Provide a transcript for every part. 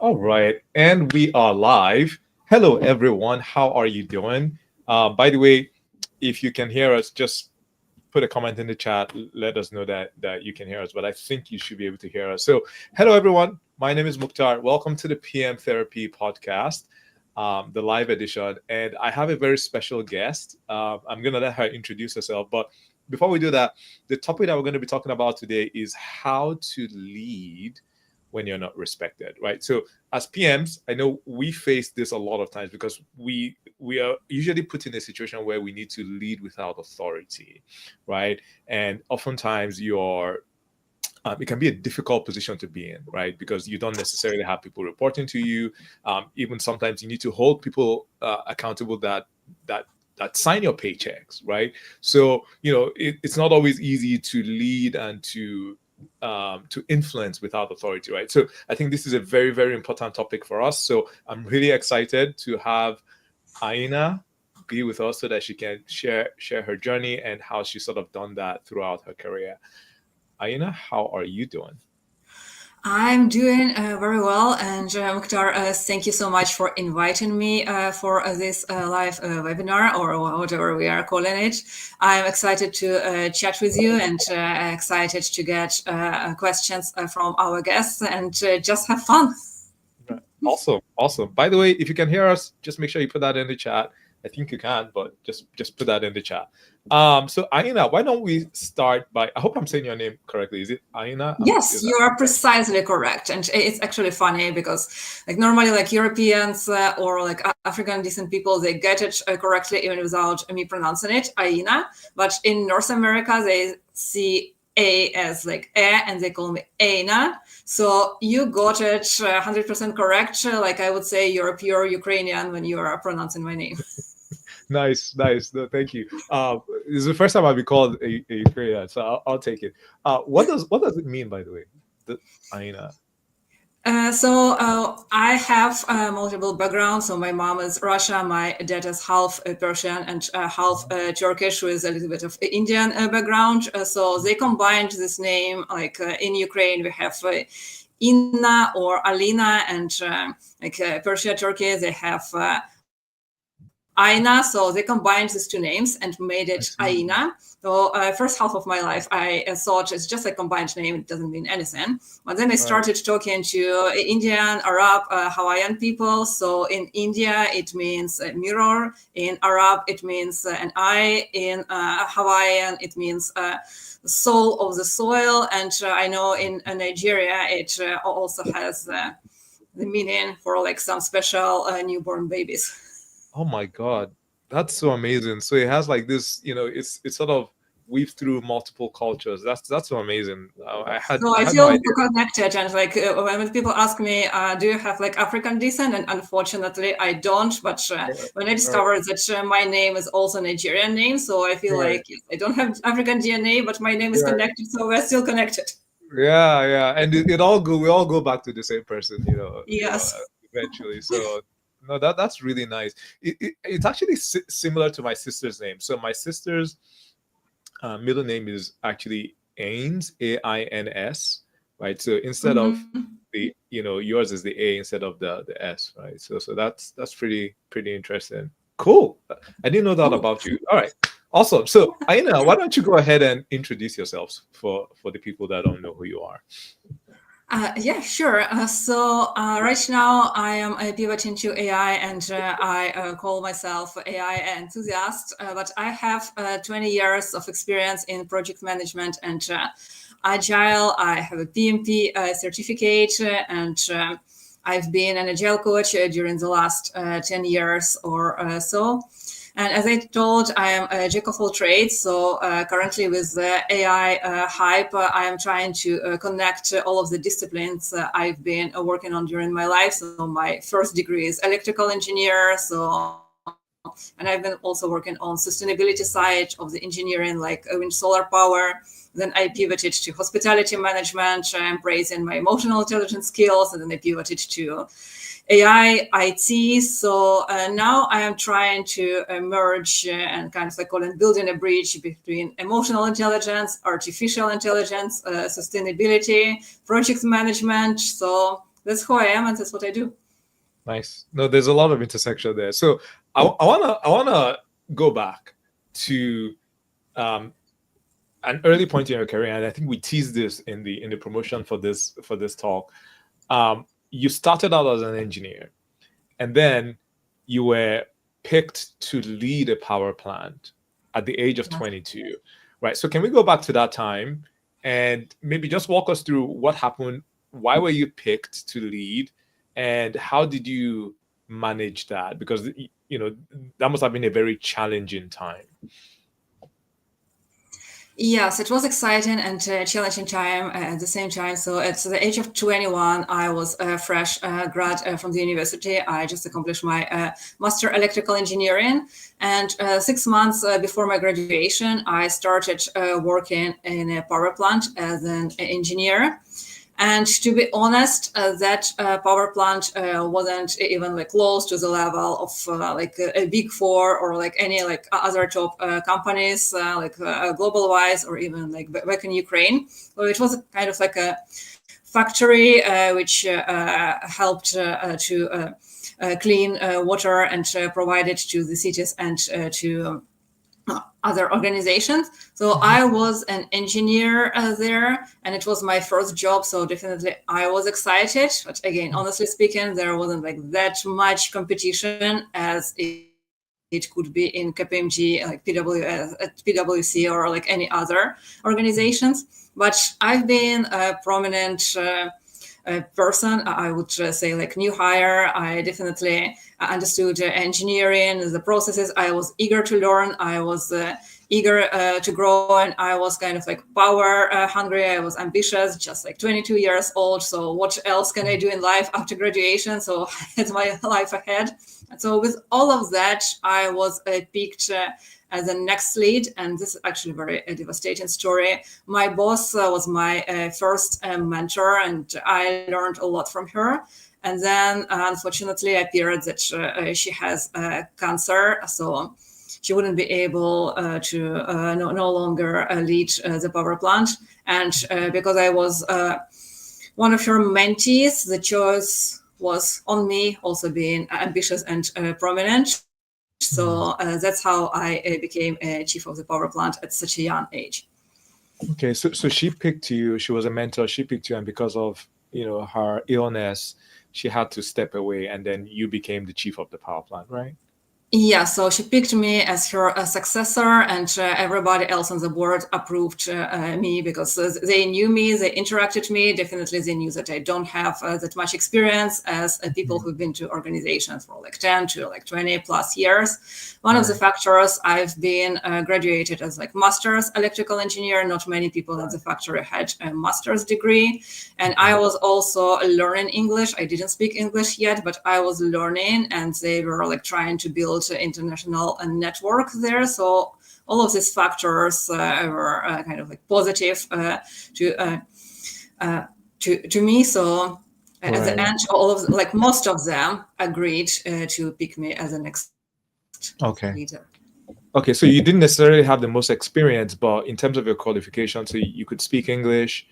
All right, and we are live. Hello, everyone. How are you doing? By the way, if you can hear us, just put a comment in the chat. Let us know that you can hear us. But I think you should be able to hear us. So, hello, everyone. My name is Mukhtar. Welcome to the PM Therapy Podcast, the live edition. And I have a very special guest. I'm gonna let her introduce herself. But before we do that, the topic that we're going to be talking about today is how to lead when you're not respected, right? So as PMs, I know we face this a lot of times because we are usually put in a situation where we need to lead without authority, right? And oftentimes it can be a difficult position to be in, right? Because you don't necessarily have people reporting to you. Even sometimes you need to hold people accountable that sign your paychecks, right? So it's not always easy to lead and to influence without authority, right? So I think this is a very, very important topic for us. So I'm really excited to have Aina be with us so that she can share her journey and how she sort of done that throughout her career. Aina, how are you doing? I'm doing very well, and Mukhtar, thank you so much for inviting me for this live webinar or whatever we are calling it. I'm excited to chat with you and excited to get questions from our guests and just have fun. Awesome. By the way, if you can hear us, just make sure you put that in the chat. I think you can, but just put that in the chat. So Aina, why don't we start by? I hope I'm saying your name correctly. Is it Aina? Yes, you are precisely correct, and it's actually funny because, like, normally, like Europeans or like African descent people, they get it correctly even without me pronouncing it, Aina. But in North America, they see A as like and they call me Aina. So you got it 100% correct. Like I would say, you're a pure Ukrainian when you are pronouncing my name. Nice. No, thank you. This is the first time I've been called a Ukrainian, so I'll take it. What does it mean, by the way, the Aina? I have multiple backgrounds. So my mom is Russia, my dad is half Persian and half Turkish with a little bit of Indian background. So they combined this name. Like in Ukraine, we have Inna or Alina, and Persia, Turkey, they have Aina, so they combined these two names and made it Aina. So first half of my life, I thought it's just a combined name. It doesn't mean anything. But then I started talking to Indian, Arab, Hawaiian people. So in India, it means mirror. In Arab, it means an eye. In Hawaiian, it means soul of the soil. And I know in Nigeria, it also has the meaning for like some special newborn babies. Oh my God, that's so amazing. So it has like this, it's sort of weaved through multiple cultures. That's so amazing. I had no feel idea. connected, and like when people ask me, do you have like African descent? And unfortunately, I don't. But when I discovered that my name is also a Nigerian name, so I feel like yes, I don't have African DNA, but my name is connected, so we're still connected. Yeah, and we all go back to the same person, Yes. eventually. So no, that's really nice. It's actually similar to my sister's name. So my sister's middle name is actually Ains, Ains, right? So instead of the, yours is the A instead of the S, right? So that's pretty interesting. Cool. I didn't know that about you. All right. Awesome. So Aina, why don't you go ahead and introduce yourselves for the people that don't know who you are? Yeah, sure. Right now I am pivoting to AI, and I call myself AI enthusiast. But I have 20 years of experience in project management and Agile. I have a PMP certificate, and I've been an Agile coach during the last 10 years or so. And as I told, I am a jack of all trades. So currently with the AI hype, I am trying to connect all of the disciplines I've been working on during my life. So my first degree is electrical engineer. And I've been also working on sustainability side of the engineering, like wind solar power. Then I pivoted to hospitality management, embracing my emotional intelligence skills. And then I pivoted to AI, IT. So now I am trying to merge and kind of like building a bridge between emotional intelligence, artificial intelligence, sustainability, project management. So that's who I am, and that's what I do. Nice. No, there's a lot of intersection there. So I wanna go back to an early point in your career, and I think we teased this in the promotion for this talk. You started out as an engineer, and then you were picked to lead a power plant at the age of 22, right? So can we go back to that time and maybe just walk us through what happened? Why were you picked to lead, and how did you manage that? Because that must have been a very challenging time. Yes, it was exciting and challenging time at the same time. So at the age of 21, I was a fresh grad from the university. I just accomplished my master electrical engineering. And 6 months before my graduation, I started working in a power plant as an engineer. And to be honest, that power plant wasn't even like close to the level of like a big four or like any like other top companies like global wise or even like back in Ukraine. So it was kind of like a factory which helped to clean water and provide it to the cities and to other organizations. So I was an engineer there, and it was my first job. So definitely I was excited. But again, honestly speaking, there wasn't like that much competition as it could be in KPMG, like PwC, or like any other organizations. But I've been a prominent person, I would say like new hire. I definitely understood engineering, the processes. I was eager to learn. I was eager to grow, and I was kind of like power hungry. I was ambitious, just like 22 years old. So what else can I do in life after graduation? So I had my life ahead. And so with all of that, I was picked as the next lead, and this is actually a devastating story. My boss was my first mentor, and I learned a lot from her. And then, unfortunately, appeared that she has cancer, so she wouldn't be able to no longer lead the power plant. And because I was one of her mentees, the choice was on me, also being ambitious and prominent. So that's how I became a chief of the power plant at such a young age. Okay, so she picked you. She was a mentor. She picked you, and because of her illness, she had to step away, and then you became the chief of the power plant, right? Yeah, so she picked me as her successor, and everybody else on the board approved me because they knew me, they interacted with me. Definitely, they knew that I don't have that much experience as people who've been to organizations for like 10 to like 20 plus years. One of the factors, I've been graduated as like master's electrical engineer. Not many people at the factory had a master's degree. And I was also learning English. I didn't speak English yet, but I was learning, and they were like trying to build international network there. So all of these factors were kind of like positive to me. So at the end, most of them agreed to pick me as the next leader. Okay, so you didn't necessarily have the most experience, but in terms of your qualifications, so you could speak English,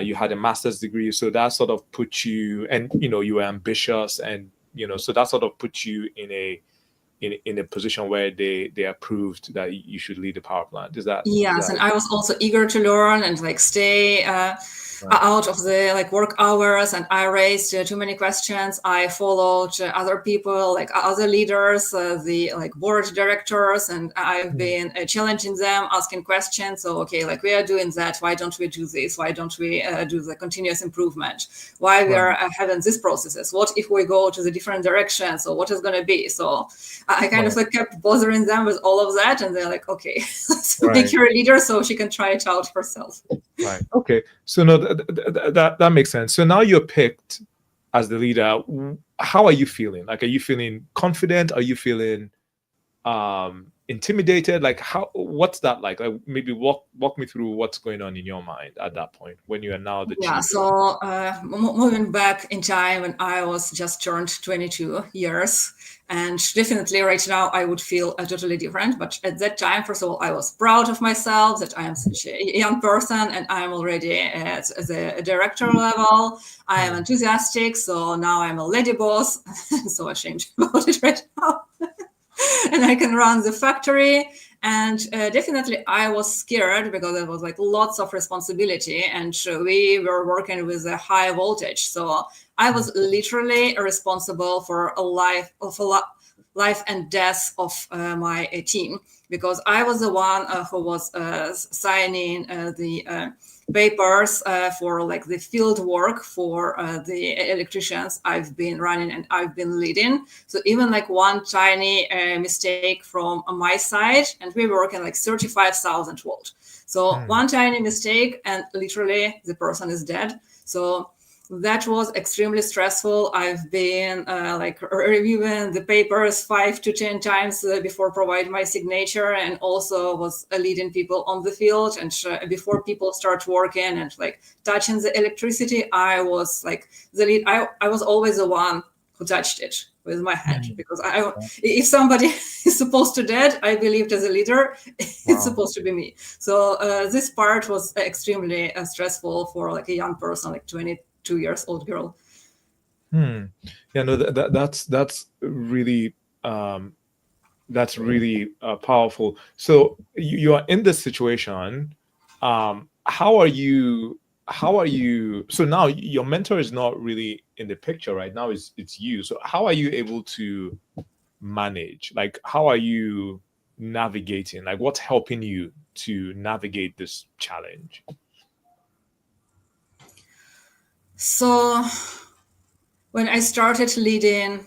you had a master's degree, so that sort of put you, and you were ambitious, and so that sort of put you in a position where they approved that you should lead the power plant. Is that? Yes, and I was also eager to learn and like stay out of the like work hours, and I raised too many questions. I followed other people, like other leaders, the like board directors, and I've been challenging them, asking questions. So okay, like we are doing that, why don't we do this? Why don't we do the continuous improvement? Why we are having these processes? What if we go to the different direction? So what is going to be? So I kind of like kept bothering them with all of that, and they're like, okay, let's make her a leader so she can try it out herself. Right. Okay. So no, that makes sense. So now you're picked as the leader. How are you feeling? Like, are you feeling confident? Are you feeling intimidated? Like what's that like maybe walk me through what's going on in your mind at that point when you are now the Yeah, chief. so moving back in time when I was just turned 22 years, and definitely right now I would feel totally different. But at that time, first of all, I was proud of myself that I am such a young person and I'm already at the director level. I am enthusiastic, so now I'm a lady boss. I'm so ashamed about it right now. And I can run the factory. And definitely I was scared because there was like lots of responsibility and we were working with a high voltage. So I was literally responsible for life and death of my team, because I was the one who was signing the papers for like the field work for the electricians I've been running and I've been leading. So even like one tiny mistake from my side, and we were working like 35,000 volt. So one tiny mistake and literally the person is dead. So that was extremely stressful. I've been like reviewing the papers 5 to 10 times before providing my signature, and also was leading people on the field. And before people start working and like touching the electricity, I was like the lead. I was always the one who touched it with my hand, because if somebody is supposed to dead, I believed as a leader, it's supposed to be me. So this part was extremely stressful for like a young person, like 22 years old girl. Yeah, no, that's really powerful. So you are in this situation. How are you? So now your mentor is not really in the picture right now. It's you. So how are you able to manage? Like, how are you navigating? Like, what's helping you to navigate this challenge? So when I started leading,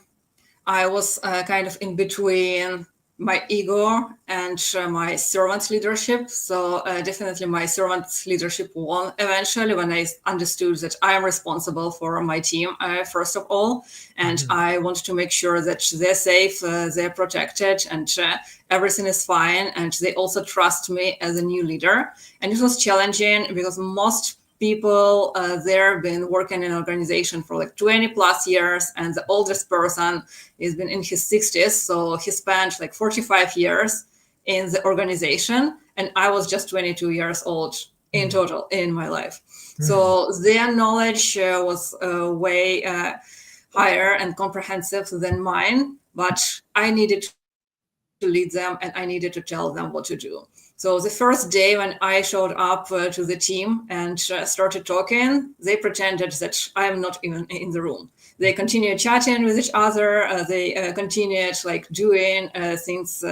I was kind of in between my ego and my servant leadership. So definitely my servant leadership won eventually when I understood that I am responsible for my team, first of all. And I want to make sure that they're safe, they're protected, and everything is fine. And they also trust me as a new leader. And it was challenging because most people there been working in an organization for like 20 plus years, and the oldest person has been in his 60s, so he spent like 45 years in the organization, and I was just 22 years old in total in my life. So their knowledge was way higher and comprehensive than mine, but I needed to lead them and I needed to tell them what to do. So the first day when I showed up to the team and started talking, they pretended that I'm not even in the room. They continued chatting with each other. They continued like doing things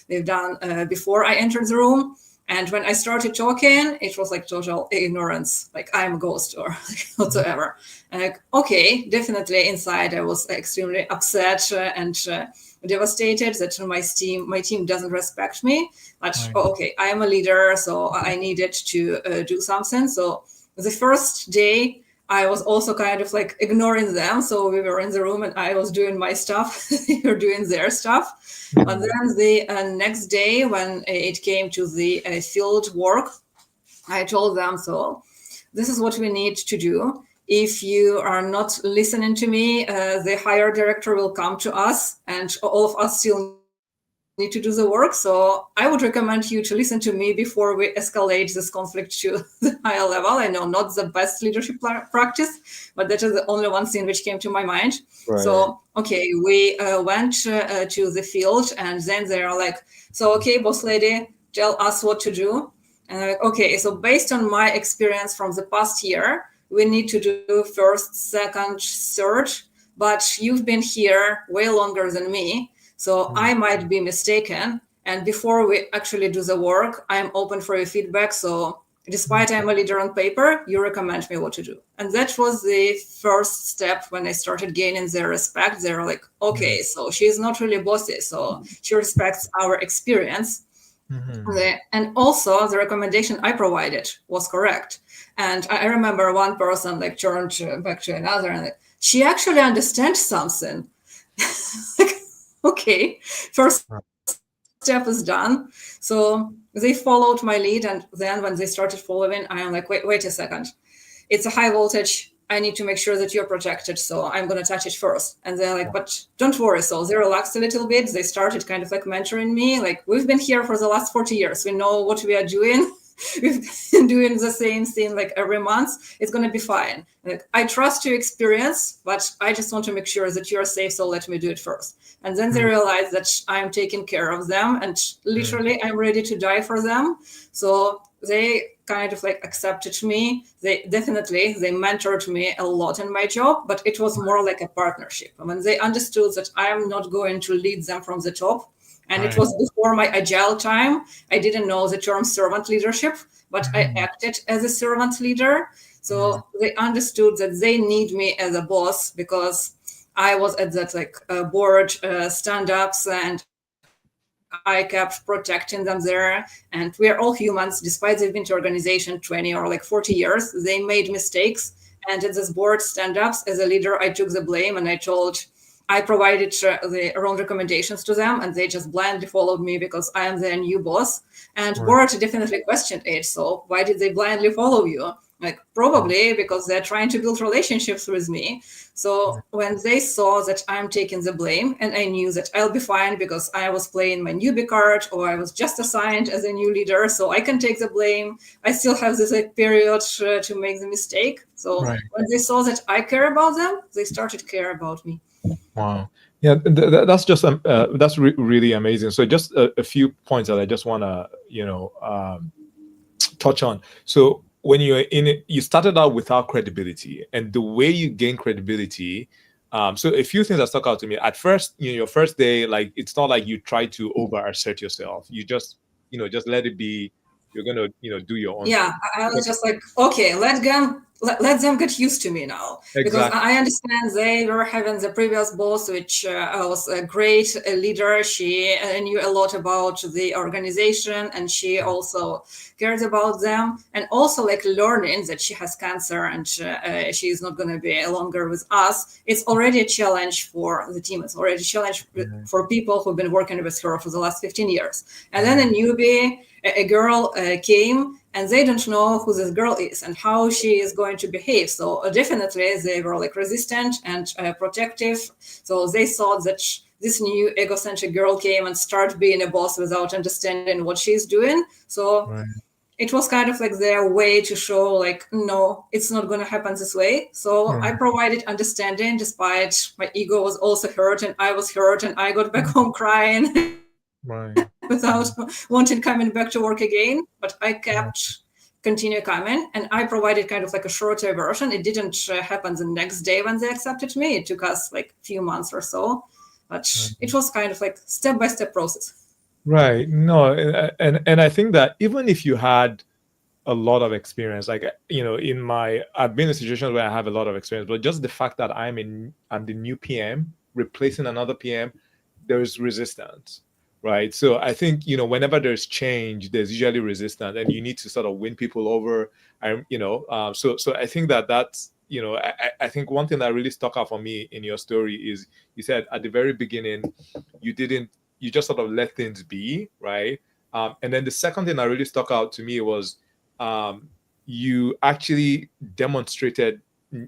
they've done before I entered the room. And when I started talking, it was like total ignorance, like I'm a ghost or whatsoever. Okay, definitely inside I was extremely upset and devastated that my team doesn't respect me. But okay, I am a leader, so I needed to do something. So the first day, I was also kind of like ignoring them. So we were in the room and I was doing my stuff, they were doing their stuff. But then the next day, when it came to the field work, I told them, so this is what we need to do. If you are not listening to me, the higher director will come to us and all of us still need to do the work. So I would recommend you to listen to me before we escalate this conflict to the higher level. I know not the best leadership practice, but that is the only one thing which came to my mind. Right. So, okay, we went to the field, and then they are like, so, okay, boss lady, tell us what to do. And I'm like, okay, so based on my experience from the past year, we need to do first, second, third, but you've been here way longer than me. So I might be mistaken. And before we actually do the work, I'm open for your feedback. So despite I'm a leader on paper, you recommend me what to do. And that was the first step when I started gaining their respect. They're like, okay, so she's not really bossy. So she respects our experience. And also the recommendation I provided was correct. And I remember one person like turned back to another and like, she actually understands something. Like, okay, first step is done. So they followed my lead, and then when they started following, I am like, wait a second. It's a high voltage. I need to make sure that you're protected. So I'm going to touch it first. And they're like, but don't worry. So they relaxed a little bit. They started kind of like mentoring me. Like, we've been here for the last 40 years. We know what we are doing. We've been doing the same thing like every month. It's going to be fine. Like, I trust your experience, but I just want to make sure that you're safe. So let me do it first. And then they realize that I'm taking care of them, and literally I'm ready to die for them. So they kind of like accepted me. They mentored me a lot in my job, but it was more like a partnership. I mean, they understood that I am not going to lead them from the top. And it was before my Agile time. I didn't know the term servant leadership, but I acted as a servant leader. So they understood that they need me as a boss, because I was at that like board stand-ups, and I kept protecting them there. And we are all humans. Despite they've been to organization 20 or like 40 years, they made mistakes. And at this board stand-ups, as a leader, I took the blame, and I provided the wrong recommendations to them, and they just blindly followed me because I am their new boss. And board definitely questioned it. So why did they blindly follow you? Like, probably because they're trying to build relationships with me. So when they saw that I'm taking the blame, and I knew that I'll be fine because I was playing my newbie card, or I was just assigned as a new leader, so I can take the blame. I still have this like period to make the mistake. So when they saw that I care about them, they started care about me. Wow. Yeah, that's just that's really amazing. So just a few points that I just want to touch on. So when you're in it, you started out without credibility, and the way you gain credibility. So a few things that stuck out to me. At first, your first day, like, it's not like you try to over assert yourself. You just let it be. You're gonna do your own thing. I was just like, okay, let them get used to me now. Exactly. Because I understand they were having the previous boss, which was a great leader. She knew a lot about the organization, and she also cared about them, and also like learning that she has cancer and she is not going to be longer with us. It's already a challenge for the team. It's already a challenge for people who've been working with her for the last 15 years. And then a newbie, a girl came, and they don't know who this girl is and how she is going to behave. So definitely they were like resistant and protective. So they thought that this new egocentric girl came and started being a boss without understanding what she's doing. So it was kind of like their way to show like, no, it's not going to happen this way. So I provided understanding, despite my ego was also hurt, and I was hurt, and I got back home crying. Without wanting coming back to work again, but I kept continue coming, and I provided kind of like a shorter version. It didn't happen the next day when they accepted me. It took us like a few months or so, but it was kind of like step-by-step process. Right. No, and I think that even if you had a lot of experience, like I've been in situations where I have a lot of experience, but just the fact that I'm the new PM replacing another PM, there is resistance. Right. So I think, whenever there's change, there's usually resistance, and you need to sort of win people over. So I think that's, I think one thing that really stuck out for me in your story is you said at the very beginning, you just sort of let things be. Right. And then the second thing that really stuck out to me was you actually demonstrated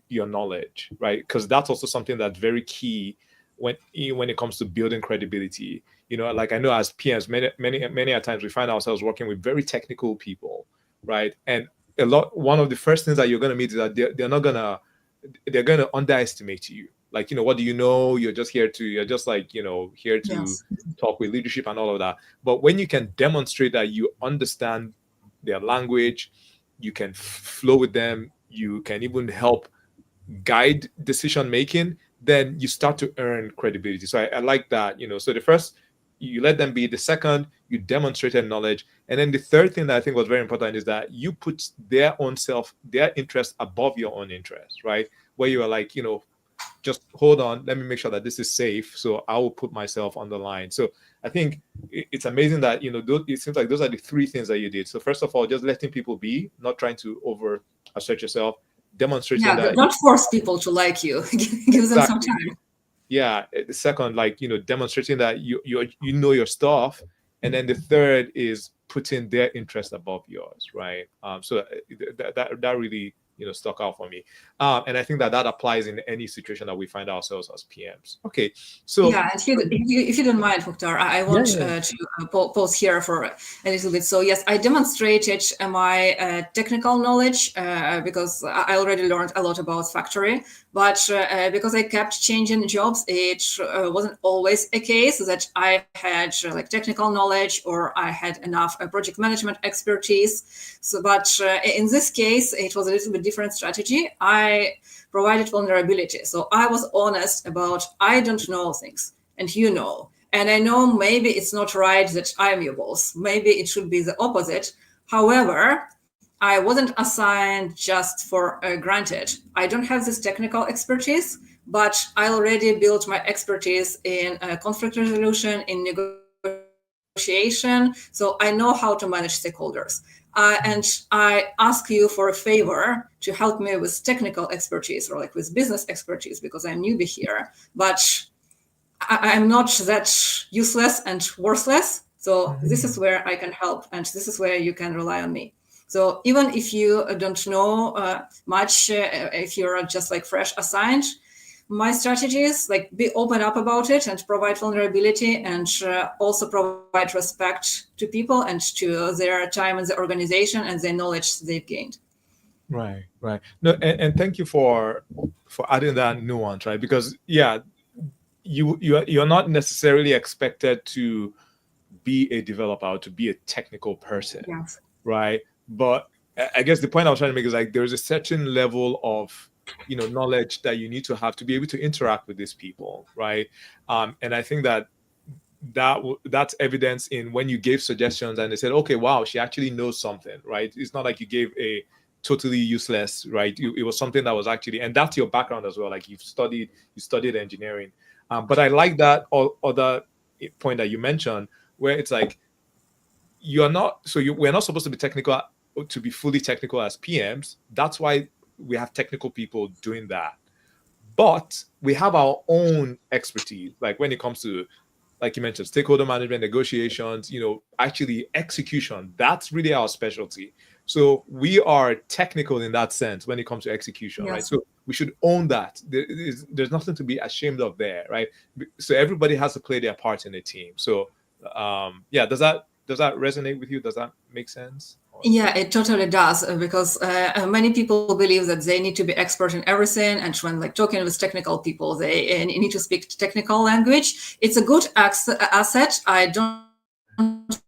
your knowledge. Right. Because that's also something that's very key when it comes to building credibility. Like, I know as PMs, many a times we find ourselves working with very technical people, right? And one of the first things that you're going to meet is that they're going to underestimate you. Like, what do you know? You're just here to talk with leadership and all of that. But when you can demonstrate that you understand their language, you can flow with them, you can even help guide decision making, then you start to earn credibility. So I like that. So the first, you let them be. The second, you demonstrated knowledge. And then the third thing that I think was very important is that you put their interest above your own interest, right? Where you are like, just hold on, let me make sure that this is safe. So I will put myself on the line. So I think it's amazing that, it seems like those are the three things that you did. So first of all, just letting people be, not trying to over assert yourself, demonstrating that. Don't force people to like you. Give them some time. Yeah. The second, demonstrating that you know your stuff, and then the third is putting their interest above yours, right? So that really stuck out for me, and I think that applies in any situation that we find ourselves as PMs. Okay, so Yeah, and if you don't mind, Mukhtar, I want yeah. to pause here for a little bit. So yes, I demonstrated my technical knowledge because I already learned a lot about factory. But because I kept changing jobs, it wasn't always a case that I had like technical knowledge or I had enough project management expertise. So, but in this case, it was a little bit different strategy. I provided vulnerability. So I was honest about I don't know things and you know. And I know maybe it's not right that I'm your boss. Maybe it should be the opposite. However, I wasn't assigned just for granted. I don't have this technical expertise, but I already built my expertise in conflict resolution, in negotiation. So I know how to manage stakeholders. And I ask you for a favor to help me with technical expertise or like with business expertise because I'm newbie here. But I'm not that useless and worthless. So this is where I can help, and this is where you can rely on me. So even if you don't know much, if you're just like fresh assigned, my strategy is like be open up about it and provide vulnerability and also provide respect to people and to their time in the organization and the knowledge they've gained. Right, right. No, and thank you for adding that nuance, right? Because yeah, you're not necessarily expected to be a developer or to be a technical person, Yes. right? But I guess the point I was trying to make is like there's a certain level of knowledge that you need to have to be able to interact with these people, right? And I think that's evidence in when you gave suggestions and they said, okay, wow, she actually knows something, right? It's not like you gave a totally useless, right? It was something that was actually, and that's your background as well. Like you studied engineering. But I like that other point that you mentioned where it's like we're not supposed to be technical, to be fully technical as PMs. That's why we have technical people doing that. But we have our own expertise, like when it comes to, like you mentioned, stakeholder management, negotiations, actually execution. That's really our specialty. So we are technical in that sense when it comes to execution, right? Yes. So we should own that. There's nothing to be ashamed of there, right? So everybody has to play their part in the team. So yeah, does that resonate with you? Does that make sense? Yeah, it totally does because many people believe that they need to be expert in everything, and when like talking with technical people, they need to speak technical language. It's a good asset. I don't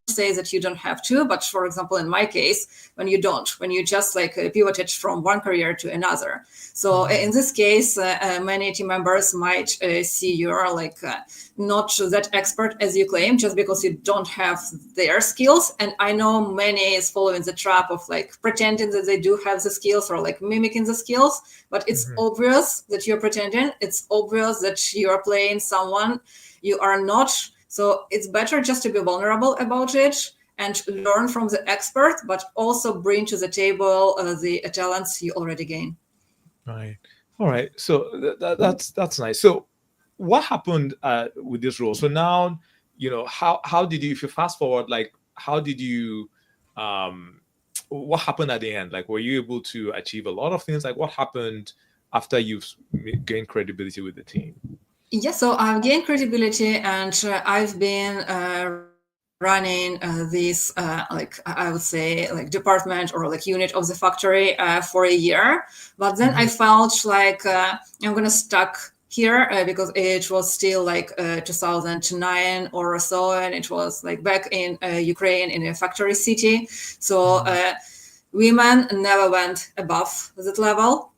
say that you don't have to, but for example, in my case, when you just like pivoted from one career to another. So in this case, many team members might see you're like not that expert as you claim just because you don't have their skills. And I know many is following the trap of like pretending that they do have the skills or like mimicking the skills, but it's obvious that you're pretending. It's obvious that you are playing someone you are not. So it's better just to be vulnerable about it and learn from the expert, but also bring to the table the talents you already gain. Right. All right. So that's nice. So what happened with this role? So now, how did you, if you fast forward, like how did you, what happened at the end? Like, were you able to achieve a lot of things? Like what happened after you've gained credibility with the team? Yeah, so I've gained credibility and I've been running this, like I would say, like department or like unit of the factory for a year. But then I felt like I'm gonna stuck here because it was still like 2009 or so, and it was like back in Ukraine in a factory city. So women never went above that level.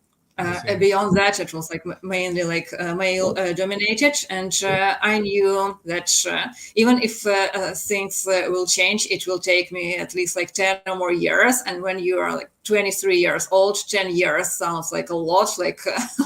Beyond that, it was like mainly like male dominated, and I knew that even if things will change, it will take me at least like 10 or more years. And when you are like 23 years old, 10 years sounds like a lot, like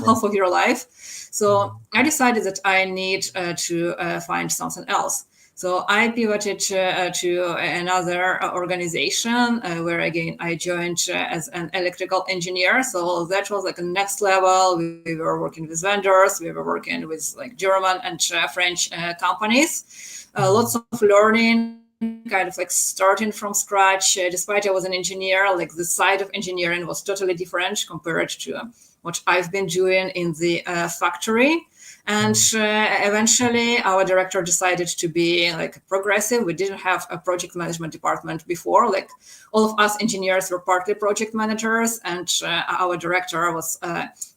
half of your life. So I decided that I need to find something else. So I pivoted to another organization where again I joined as an electrical engineer. So that was like a next level. We were working with vendors, we were working with like German and French companies. Lots of learning, kind of like starting from scratch. Despite I was an engineer, like the side of engineering was totally different compared to what I've been doing in the factory. And eventually our director decided to be like progressive. We didn't have a project management department before. Like all of us engineers were partly project managers, and our director was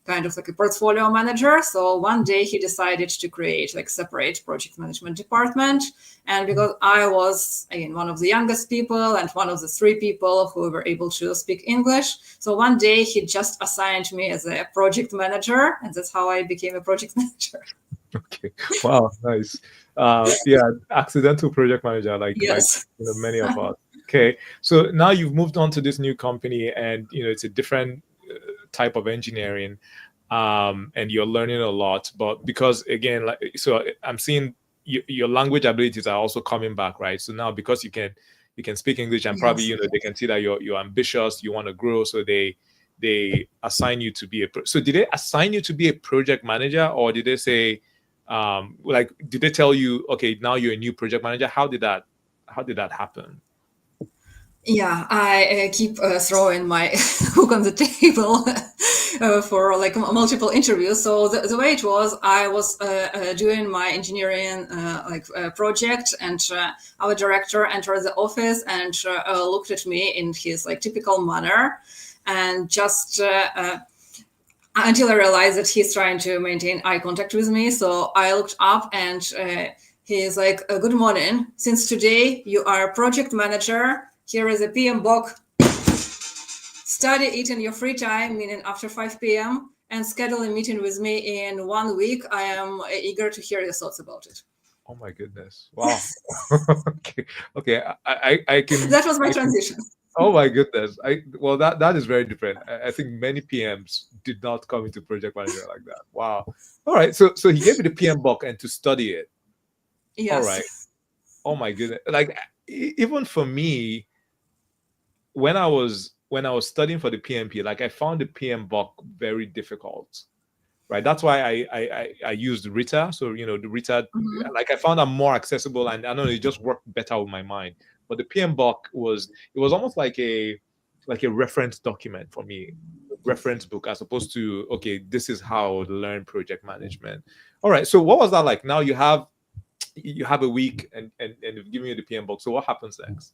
kind of like a portfolio manager. So one day he decided to create like separate project management department. And because I was, again, one of the youngest people and one of the 3 people who were able to speak English, so one day he just assigned me as a project manager, and that's how I became a project manager. Okay. Wow. Nice. Yeah. Accidental project manager, like Yes. many of us. Okay. So now you've moved on to this new company, and it's a different type of engineering, and you're learning a lot. But because again, like, so I'm seeing your language abilities are also coming back, right? So now because you can speak English, and probably Yes. they can see that you're ambitious, you want to grow, so they assign you to be so did they assign you to be a project manager, or did they say like, did they tell you, okay, now you're a new project manager? How did that happen? Yeah, I keep throwing my hook on the table for like multiple interviews. So the way it was, I was doing my engineering project, and our director entered the office and looked at me in his like typical manner, and just until I realized that he's trying to maintain eye contact with me. So I looked up, and he's like, "Good morning. Since today you are a project manager. Here is a PM book. Study it in your free time, meaning after 5 p.m., and schedule a meeting with me in 1 week. I am eager to hear your thoughts about it." Oh my goodness! Wow. Okay. I can. That was my transition. Oh my goodness! Well, that is very different. I think many PMs did not come into project manager like that. Wow. All right. So he gave you the PM book and to study it. All Yes. right. Oh my goodness! Like even for me, when I was studying for the PMP, like I found the PM book very difficult. Right. That's why I used Rita. So the Rita, Mhm. like I found that more accessible, and I don't know, it just worked better with my mind. But the PM book was almost like a reference document for me, reference book, as opposed to, okay, this is how to learn project management. All right. So what was that like? Now you have a week, and they've given you the PM book. So what happens next?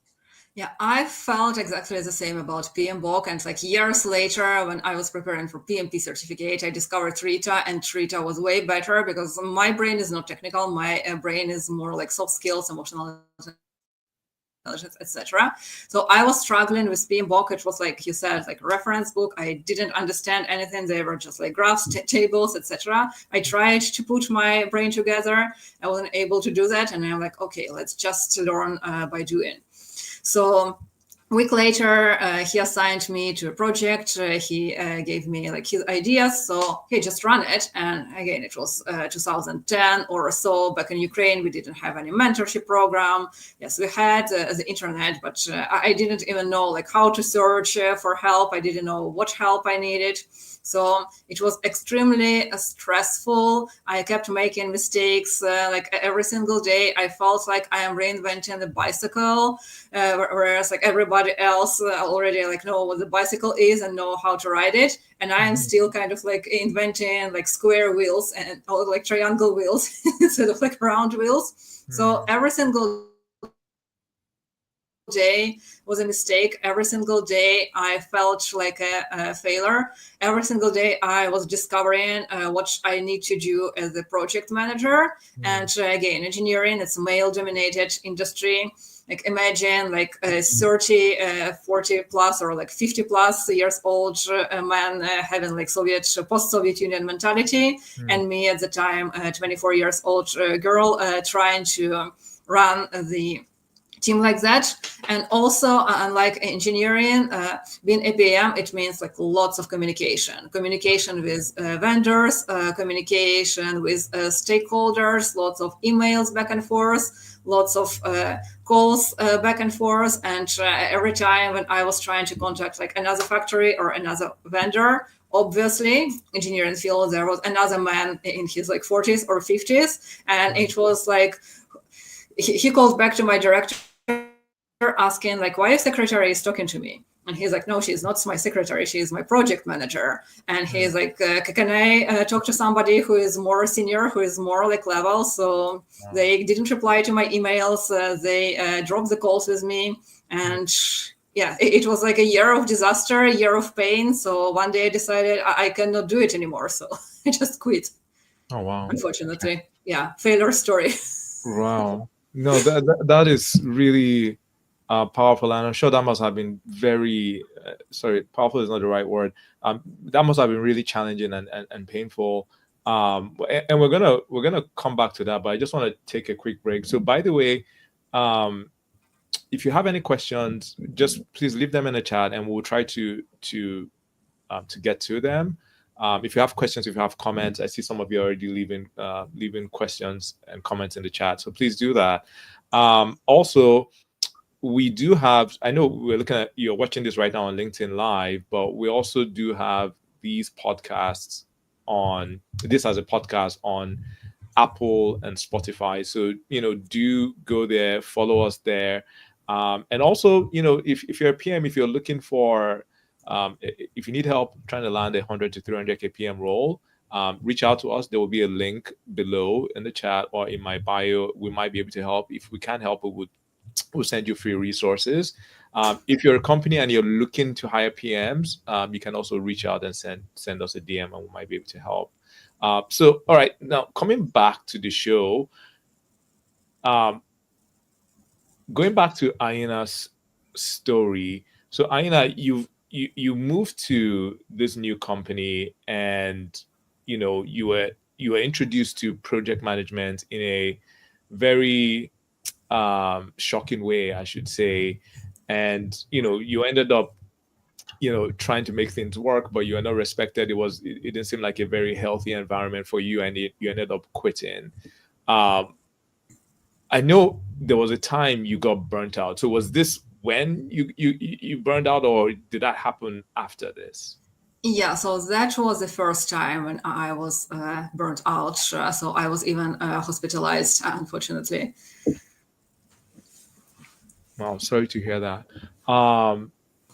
Yeah, I felt exactly the same about PMBOK. And like years later, when I was preparing for PMP certificate, I discovered Trita, and Trita was way better because my brain is not technical. My brain is more like soft skills, emotional intelligence, etc. So I was struggling with PMBOK. It was like you said, like a reference book. I didn't understand anything. They were just like graphs, tables, etc. I tried to put my brain together. I wasn't able to do that. And I'm like, okay, let's just learn by doing. So a week later, he assigned me to a project. He gave me like his ideas. So hey, just run it. And again, it was 2010 or so. Back in Ukraine, we didn't have any mentorship program. Yes, we had the internet, but I didn't even know like how to search for help. I didn't know what help I needed. So it was extremely stressful. I kept making mistakes. Like every single day, I felt like I am reinventing the bicycle, whereas like everybody else already like know what the bicycle is and know how to ride it, and I am still kind of like inventing like square wheels or like triangle wheels instead of like round wheels. So every single day was a mistake. Every single day I felt like a failure. Every single day I was discovering what I need to do as a project manager. And again, engineering, it's a male dominated industry. Like imagine like a 30, 40 plus or like 50 plus years old man having like post-Soviet Union mentality, and me at the time, 24 years old girl trying to run the team like that. And also, unlike engineering, being a PM, it means like lots of communication with vendors, communication with stakeholders, lots of emails back and forth, lots of calls back and forth. And every time when I was trying to contact like another factory or another vendor, obviously engineering field, there was another man in his like 40s or 50s, and it was like he called back to my director asking like, why your secretary is talking to me? And he's like, no, she's not my secretary. She's my project manager. And he's like, can I talk to somebody who is more senior, who is more like level? So they didn't reply to my emails. They dropped the calls with me. And yeah, it was like a year of disaster, a year of pain. So one day I decided I cannot do it anymore. So I just quit. Oh wow. Unfortunately. Yeah, failure story. Wow. No, that is really powerful, and I'm sure that must have been very sorry, powerful is not the right word. That must have been really challenging and painful. And we're gonna come back to that, but I just want to take a quick break. So by the way, if you have any questions, just please leave them in the chat, and we'll try to get to them. If you have questions, if you have comments, I see some of you already leaving questions and comments in the chat. So please do that. Also, we do have, I know you're watching this right now on LinkedIn Live, but we also do have these podcasts this as a podcast on Apple and Spotify. So, do go there, follow us there. And also, if you're a PM, if you're looking for, if you need help trying to land a 100 to 300K PM role, reach out to us. There will be a link below in the chat or in my bio. We might be able to help. If we can't help, we'll send you free resources. If you're a company and you're looking to hire PMs, you can also reach out and send us a DM, and we might be able to help. So, all right, now coming back to the show, going back to Aina's story. So, Aina, you moved to this new company, and you were introduced to project management in a very shocking way, I should say. And you ended up trying to make things work, but you were not respected. It didn't seem like a very healthy environment for you, and you ended up quitting. I know there was a time you got burnt out. So was this when you burned out, or did that happen after this? Yeah, so that was the first time when I was burnt out. So I was even hospitalized, unfortunately. Wow, sorry to hear that.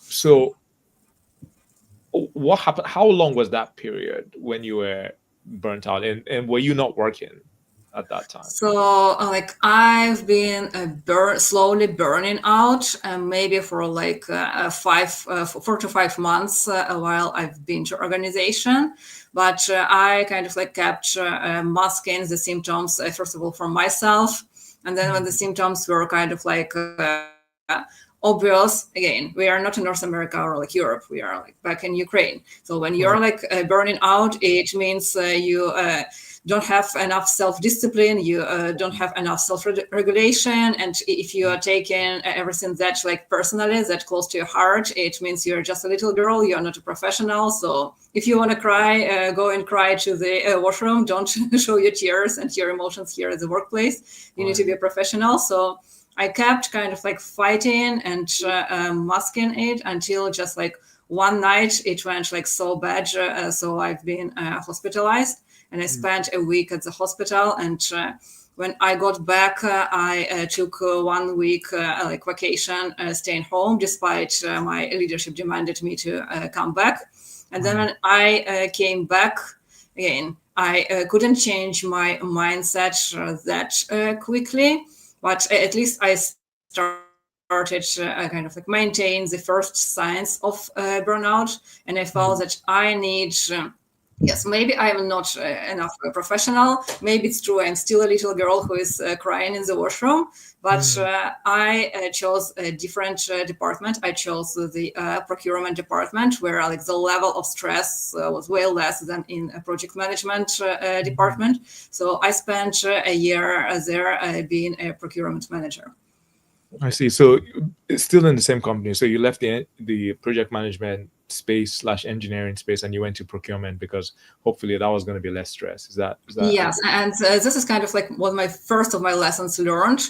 So what happened? How long was that period when you were burnt out, and were you not working at that time? So I've been slowly burning out, maybe for 4 to 5 months while I've been to organization. But I kind of kept masking the symptoms, first of all, for myself. And then when the symptoms were kind of obvious, again, we are not in North America or Europe, we are back in Ukraine. So when you're burning out, it means you don't have enough self-discipline, you don't have enough self-regulation. And if you are taking everything that personally, that close to your heart, it means you're just a little girl, you're not a professional. So if you want to cry, go and cry to the washroom. Don't show your tears and your emotions here at the workplace. You need to be a professional. So I kept kind of fighting and masking it until just one night it went so bad. So I've been hospitalized, and I spent a week at the hospital. And when I got back, I took 1 week vacation, staying home, despite my leadership demanded me to come back. And then when I came back again, I couldn't change my mindset that quickly. But at least I started kind of maintain the first signs of burnout, and I felt that I need. Yes, maybe I'm not enough professional. Maybe it's true I'm still a little girl who is crying in the washroom. But I chose a different department. I chose the procurement department, where the level of stress was way less than in a project management department. So I spent a year there being a procurement manager. I see. So it's still in the same company. So you left the project management space / engineering space, and you went to procurement because hopefully that was going to be less stress. Is that? Yes, and this is kind of one of my first of my lessons learned.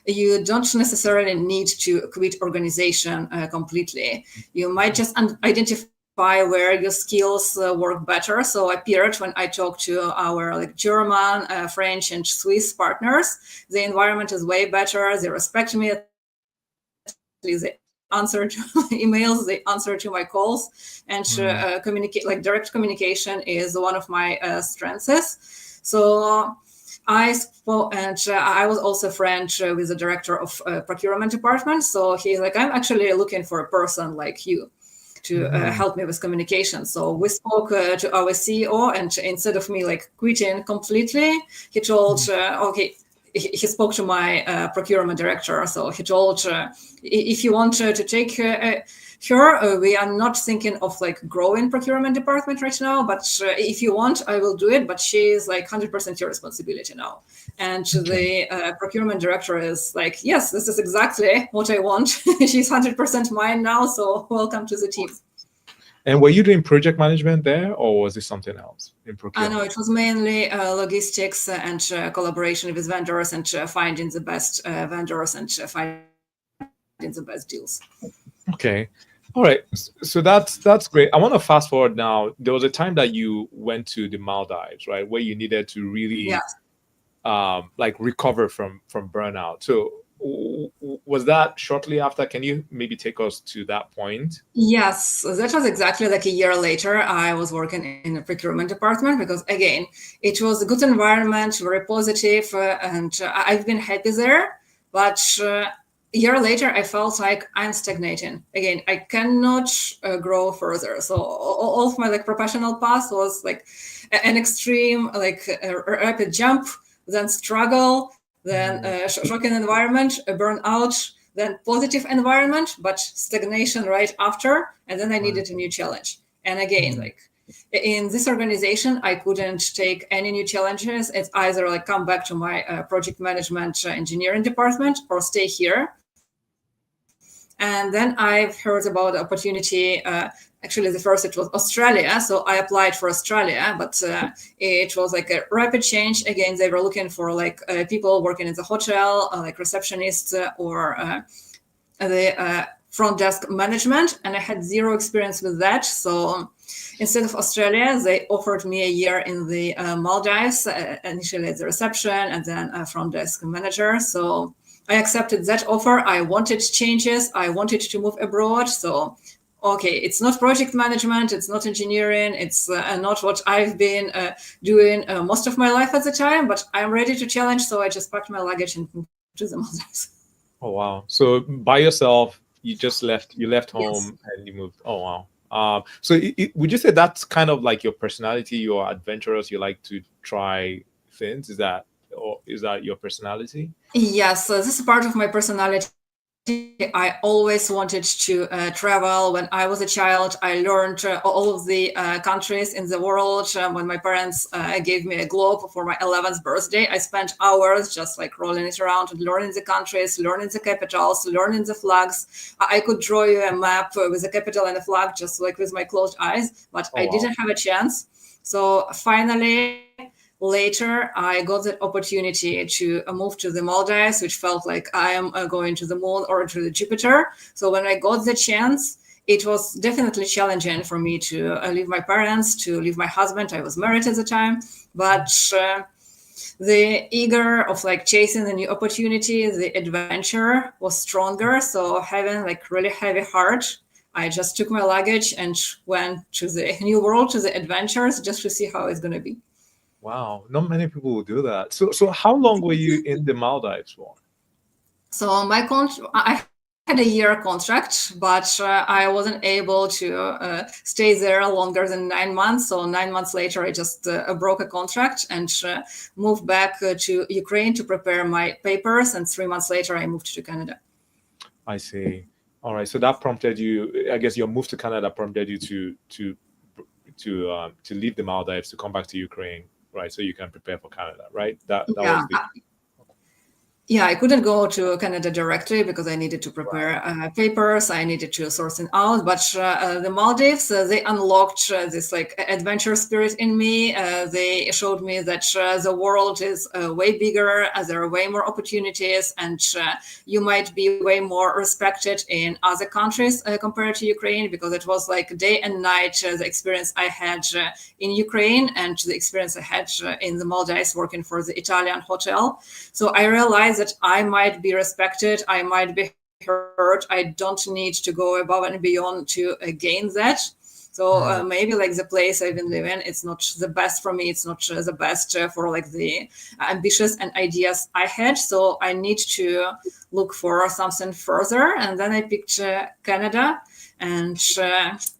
You don't necessarily need to quit organization completely. You might just identify where your skills work better. So a period when I talk to our German, French, and Swiss partners, the environment is way better. They respect me they answer to my emails, they answer to my calls, and communicate. Like direct communication is one of my strengths. So I spoke, and I was also friend with the director of procurement department. So he's like, I'm actually looking for a person like you to help me with communication. So we spoke to our CEO, and instead of me like quitting completely, he told, okay, he spoke to my procurement director. So he told, if you want to take her, we are not thinking of like growing procurement department right now, but if you want, I will do it. But she is like 100% your responsibility now. And the procurement director is like, yes, this is exactly what I want. She's 100% mine now. So welcome to the team. And were you doing project management there, or was it something else in procurement? No, it was mainly logistics and collaboration with vendors and finding the best vendors and finding the best deals. Okay. All right. So that's great. I want to fast forward now. There was a time that you went to the Maldives, right, where you needed to really like recover from burnout. So was that shortly after? Can you maybe take us to that point? Yes, that was exactly like a year later. I was working in the procurement department because, again, it was a good environment, very positive, and I've been happy there. But a year later, I felt like I'm stagnating. Again, I cannot grow further. So all of my like professional path was like an extreme, like a rapid jump, then struggle, then shocking environment, a burnout, then positive environment, but stagnation right after. And then I needed a new challenge. And again, like in this organization, I couldn't take any new challenges. It's either like come back to my project management engineering department or stay here. And then I've heard about the opportunity. Actually, the first it was Australia, so I applied for Australia, but it was like a rapid change. Again, they were looking for like people working in the hotel, like receptionists or the front desk management, and I had zero experience with that. So instead of Australia, they offered me a year in the Maldives, initially as a reception and then a front desk manager. So I accepted that offer. I wanted changes. I wanted to move abroad. So, okay, it's not project management. It's not engineering. It's not what I've been doing most of my life at the time, but I'm ready to challenge. So I just packed my luggage and moved to the Maldives. Oh, wow. So by yourself, you left home and you moved. Oh, wow. So would you say that's kind of like your personality? You're adventurous. You like to try things. Is that your personality? Yes, this is part of my personality. I always wanted to travel. When I was a child, I learned all of the countries in the world. When my parents gave me a globe for my 11th birthday, I spent hours just like rolling it around and learning the countries, learning the capitals, learning the flags. I could draw you a map with a capital and a flag just like with my closed eyes, but I didn't have a chance. So finally, later, I got the opportunity to move to the Maldives, which felt like I am going to the moon or to the Jupiter. So when I got the chance, it was definitely challenging for me to leave my parents, to leave my husband. I was married at the time, but the eager of like chasing the new opportunity, the adventure was stronger. So having like really heavy heart, I just took my luggage and went to the new world, to the adventures, just to see how it's going to be. Wow, not many people will do that. So how long were you in the Maldives for? So I had a year contract, but I wasn't able to stay there longer than 9 months. So 9 months later, I just broke a contract and moved back to Ukraine to prepare my papers. And 3 months later, I moved to Canada. I see. All right. So that prompted you. I guess your move to Canada prompted you to leave the Maldives to come back to Ukraine. Right, so you can prepare for Canada, right? That was the... Yeah, I couldn't go to Canada directly because I needed to prepare papers. I needed to source it out. But the Maldives, they unlocked this like adventure spirit in me. They showed me that the world is way bigger. There are way more opportunities, and you might be way more respected in other countries compared to Ukraine, because it was like day and night the experience I had in Ukraine and the experience I had in the Maldives working for the Italian hotel. So I realized that I might be respected, I might be heard, I don't need to go above and beyond to gain that. So maybe like the place I've been living, it's not the best for me. It's not the best for like the ambitious and ideas I had. So I need to look for something further. And then I picked Canada, and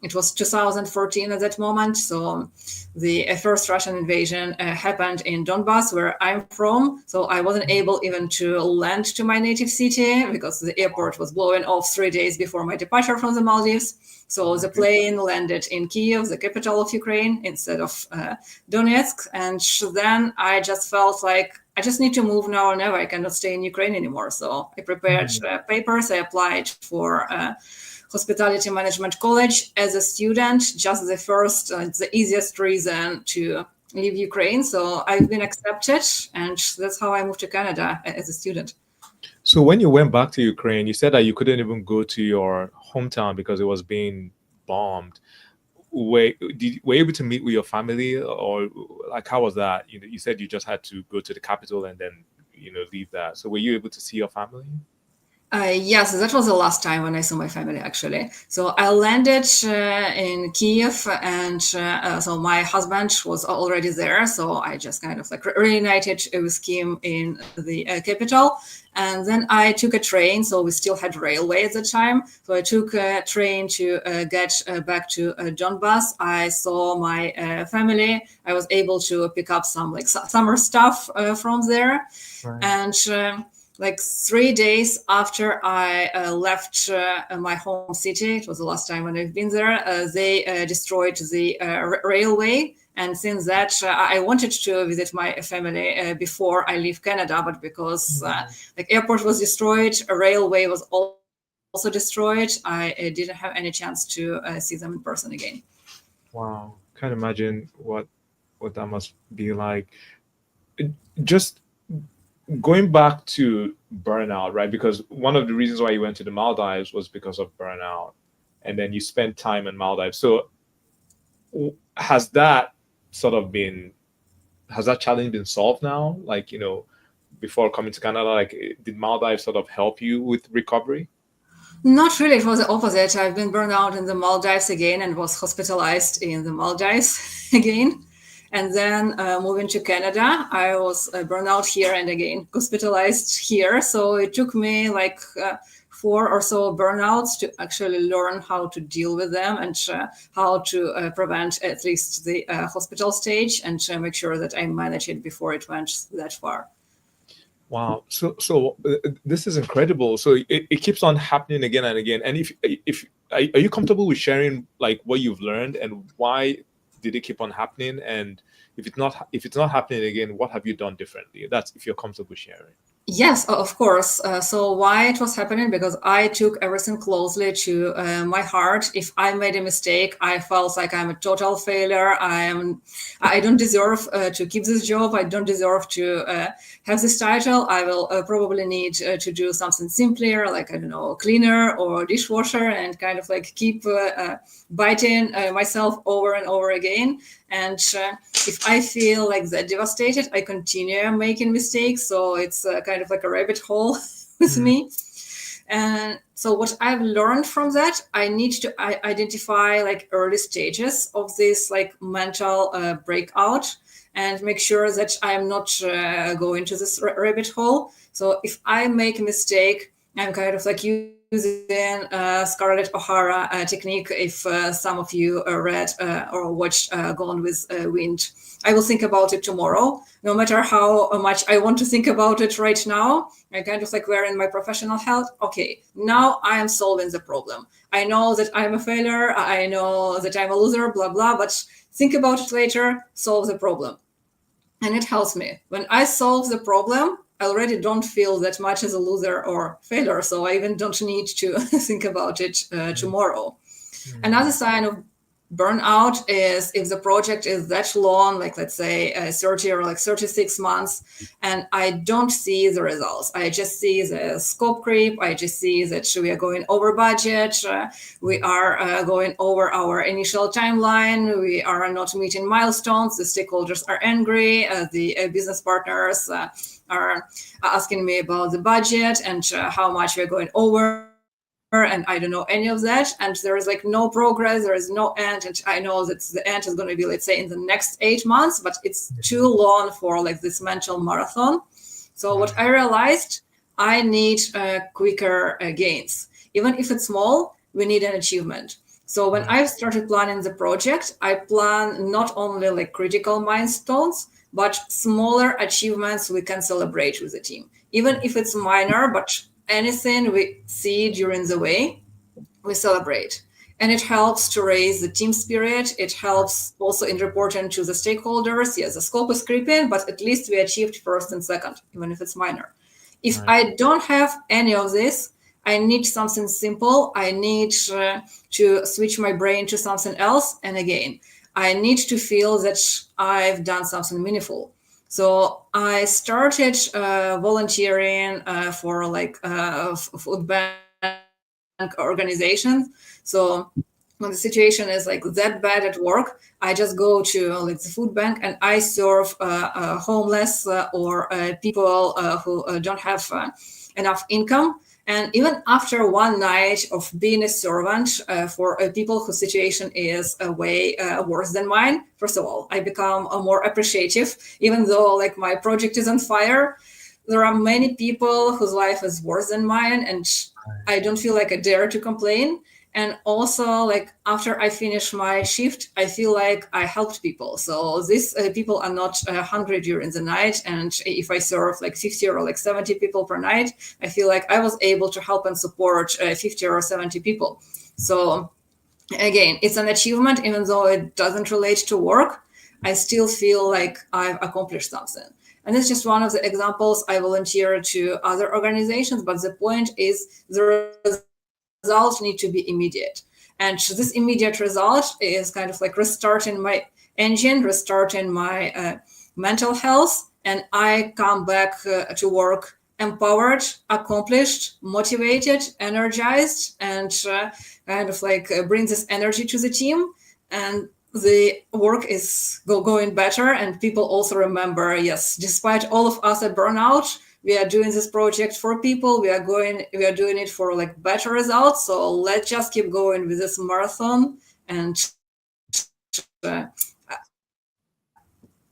it was 2014 at that moment. So the first Russian invasion happened in Donbass, where I'm from. So I wasn't able even to land to my native city because the airport was blowing off 3 days before my departure from the Maldives. So the plane landed in Kyiv, the capital of Ukraine, instead of Donetsk. And then I just felt like I just need to move now or never. I cannot stay in Ukraine anymore. So I prepared papers. I applied for hospitality management college as a student, just the first, the easiest reason to leave Ukraine. So I've been accepted, and that's how I moved to Canada as a student. So when you went back to Ukraine, you said that you couldn't even go to your hometown because it was being bombed. Were you able to meet with your family, or like how was that? You said you just had to go to the capital and then leave that. So were you able to see your family? Yes, that was the last time when I saw my family, actually. So I landed in Kyiv, and so my husband was already there. So I just kind of like reunited with him in the capital. And then I took a train. So we still had railway at the time. So I took a train to get back to Donbass. I saw my family. I was able to pick up some like summer stuff from there. Right. And like 3 days after I left my home city, it was the last time when I've been there, they destroyed the railway. And since that, I wanted to visit my family before I leave Canada, but because the airport was destroyed, a railway was also destroyed, I didn't have any chance to see them in person again. Wow, can't imagine what that must be like. Just going back to burnout, right? Because one of the reasons why you went to the Maldives was because of burnout, and then you spent time in Maldives. So has that challenge been solved now? Like, before coming to Canada, like did Maldives sort of help you with recovery? Not really. It was the opposite. I've been burned out in the Maldives again and was hospitalized in the Maldives again. And then moving to Canada, I was burned out here and again hospitalized here. So it took me like 4 or so burnouts to actually learn how to deal with them and how to prevent at least the hospital stage and make sure that I manage it before it went that far. Wow. So this is incredible. So it keeps on happening again and again. And if are you comfortable with sharing like what you've learned and why did it keep on happening? And if it's not happening again, what have you done differently? That's if you're comfortable sharing. Yes, of course. So why it was happening? Because I took everything closely to my heart. If I made a mistake, I felt like I'm a total failure. I don't deserve to keep this job. I don't deserve to have this title. I will probably need to do something simpler, like, I don't know, cleaner or dishwasher, and kind of like keep biting myself over and over again. And if I feel like that devastated, I continue making mistakes. So it's kind of like a rabbit hole with me. And so what I've learned from that, I need to identify like early stages of this like mental breakout and make sure that I'm not going to this rabbit hole. So if I make a mistake, I'm kind of like using Scarlett O'Hara technique. If some of you read or watched Gone with Wind, I will think about it tomorrow. No matter how much I want to think about it right now, I kind of like we're in my professional health. Okay, now I am solving the problem. I know that I'm a failure. I know that I'm a loser, blah, blah, but think about it later, solve the problem. And it helps me. When I solve the problem, I already don't feel that much as a loser or failure, so I even don't need to think about it tomorrow. Another sign of burnout is if the project is that long, like let's say 30 or like 36 months, and I don't see the results. I just see the scope creep. I just see that we are going over budget. We are going over our initial timeline. We are not meeting milestones. The stakeholders are angry. The business partners are asking me about the budget and how much we're going over, and I don't know any of that, and there is like no progress, there is no end, and I know that the end is going to be, let's say, in the next 8 months, but it's too long for like this mental marathon. So what I realized, I need quicker gains. Even if it's small, we need an achievement. So when I started planning the project, I plan not only like critical milestones, but smaller achievements we can celebrate with the team. Even if it's minor, but anything we see during the way, we celebrate. And it helps to raise the team spirit. It helps also in reporting to the stakeholders. Yes, the scope is creeping, but at least we achieved first and second, even if it's minor. If I don't have any of this, I need something simple. I need to switch my brain to something else. And again, I need to feel that I've done something meaningful. So I started volunteering for like food bank organizations. So when the situation is like that bad at work, I just go to like the food bank and I serve homeless or people who don't have enough income. And even after one night of being a servant for people whose situation is way worse than mine, first of all, I become more appreciative, even though like my project is on fire. There are many people whose life is worse than mine, and I don't feel like I dare to complain. And also, like after I finish my shift, I feel like I helped people. So these people are not hungry during the night. And if I serve like 50 or like 70 people per night, I feel like I was able to help and support 50 or 70 people. So again, it's an achievement, even though it doesn't relate to work. I still feel like I've accomplished something. And it's just one of the examples. I volunteer to other organizations, but the point is the results need to be immediate. And this immediate result is kind of like restarting my engine, restarting my mental health, and I come back to work empowered, accomplished, motivated, energized, and kind of like bring this energy to the team. And the work is going better, and people also remember, yes, despite all of us at Burnout, we are doing this project for people. We are doing it for like better results. So let's just keep going with this marathon and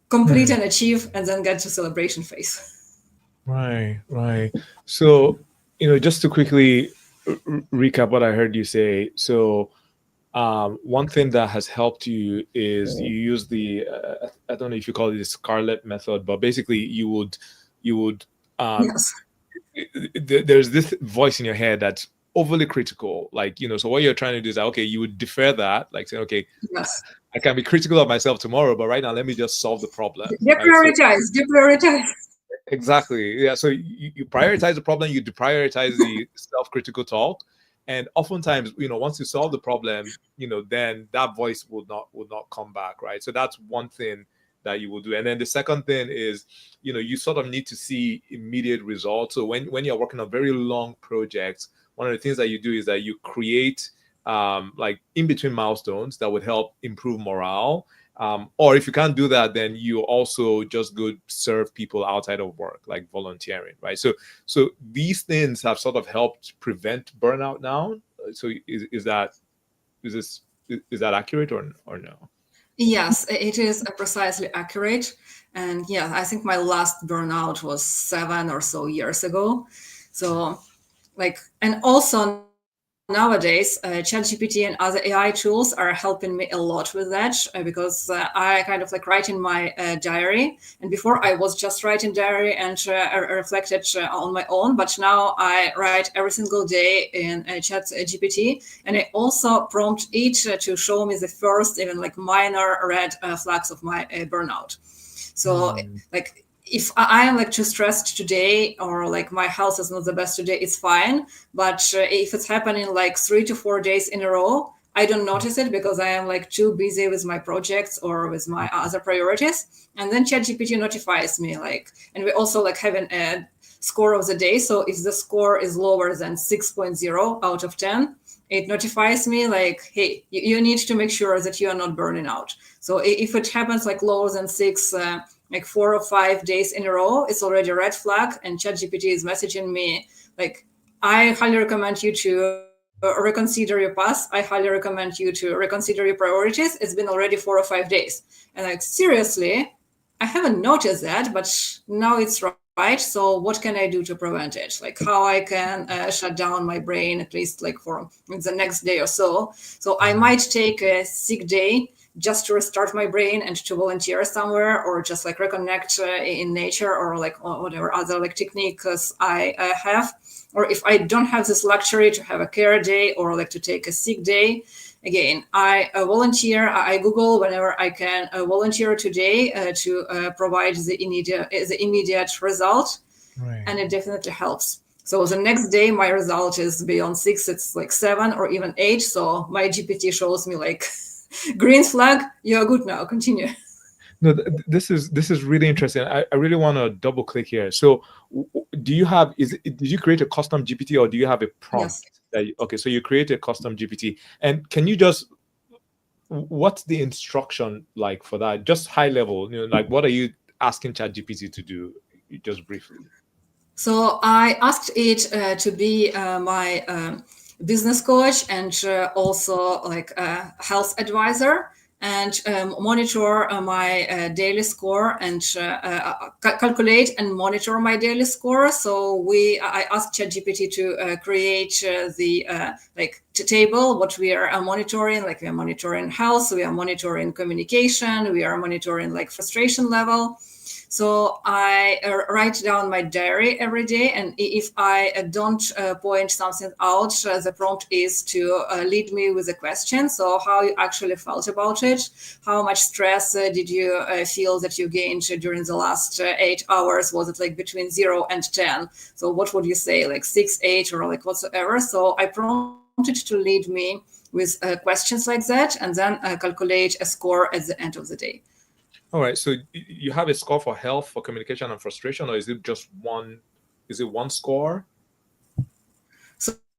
complete and achieve, and then get to celebration phase. Right. So, just to quickly recap what I heard you say. So, one thing that has helped you is you use the I don't know if you call it the Scarlet method, but basically you would Yes. there's this voice in your head that's overly critical, like, so what you're trying to do is that, okay, you would defer that, like saying, okay, Yes. I can be critical of myself tomorrow, but right now let me just solve the problem. Deprioritize. Exactly. Yeah. So you prioritize the problem, you deprioritize the self-critical talk. And oftentimes, once you solve the problem, then that voice would not come back. Right. So that's one thing that you will do. And then the second thing is, you sort of need to see immediate results. So when you're working on very long projects, one of the things that you do is that you create like in between milestones that would help improve morale. Or if you can't do that, then you also just go serve people outside of work, like volunteering, right? So these things have sort of helped prevent burnout now. So is that accurate or no? Yes, it is precisely accurate. And yeah, I think my last burnout was 7 or so years ago. So and also nowadays, ChatGPT and other AI tools are helping me a lot with that because I kind of like write in my diary. And before I was just writing diary and reflected on my own, but now I write every single day in ChatGPT, and I also prompt it to show me the first, even like minor red flags of my burnout. So like, if I am like too stressed today, or like my health is not the best today, it's fine. But if it's happening like 3 to 4 days in a row, I don't notice it because I am like too busy with my projects or with my other priorities. And then ChatGPT notifies me like, and we also like have a score of the day. So if the score is lower than 6.0 out of 10, it notifies me like, hey, you need to make sure that you are not burning out. So if it happens like lower than 6, like 4 or 5 days in a row, it's already a red flag. And ChatGPT is messaging me like, I highly recommend you to reconsider your path. I highly recommend you to reconsider your priorities. It's been already 4 or 5 days. And like, seriously, I haven't noticed that, but now it's right. So what can I do to prevent it? Like how I can shut down my brain, at least like for the next day or so. So I might take a sick day just to restart my brain and to volunteer somewhere, or just like reconnect in nature, or like whatever other like techniques I have. Or if I don't have this luxury to have a care day or like to take a sick day, again, I volunteer. I Google whenever I can volunteer today to provide the immediate result, Right. and it definitely helps. So the next day, my result is beyond 6; it's like 7 or even 8. So my GPT shows me like green flag. You're good now. Continue. No, this is really interesting. I really want to double click here. So, do you have did you create a custom GPT, or do you have a prompt Yes. that okay, so you create a custom GPT, and can you just what's the instruction like for that? Just high level, like what are you asking ChatGPT to do? Just briefly. So I asked it to be my business coach and also like a health advisor, and monitor my daily score, and calculate and monitor my daily score. So I asked ChatGPT to create the like table what we are monitoring. Like we are monitoring health, we are monitoring communication, we are monitoring like frustration level. So I write down my diary every day, and if I don't point something out, the prompt is to lead me with a question. So how you actually felt about it? How much stress did you feel that you gained during the last 8 hours? Was it like between 0 and 10? So what would you say, like 6, 8, or like whatsoever? So I prompted to lead me with questions like that, and then calculate a score at the end of the day. All right. So you have a score for health, for communication, and frustration, or is it just one? Is it one score?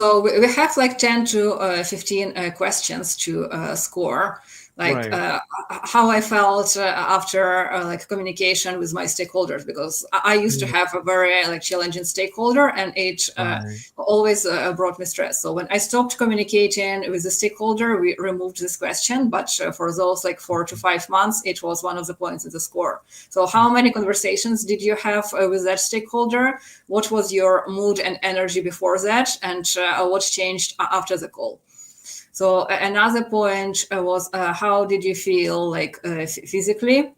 So we have like 10 to 15 questions to score, like Right. how I felt after like communication with my stakeholders, because I used to Mm, have a very like challenging stakeholder, and it right. always brought me stress. So when I stopped communicating with the stakeholder, we removed this question. But for those like 4 to 5 months, it was one of the points in the score. So how many conversations did you have with that stakeholder? What was your mood and energy before that? And what changed after the call? So another point was how did you feel like physically?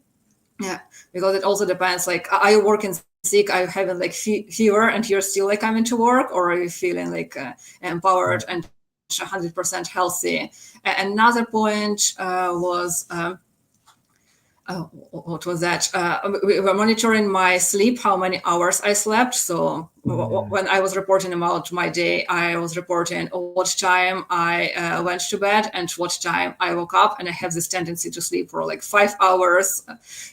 Yeah, because it also depends. Like, are you working sick? Are you having like fever and you're still like coming to work, or are you feeling like empowered Right. and 100% healthy? Another point was. What was that? We were monitoring my sleep, how many hours I slept. So Mm, when I was reporting about my day, I was reporting what time I went to bed and what time I woke up. And I have this tendency to sleep for like 5 hours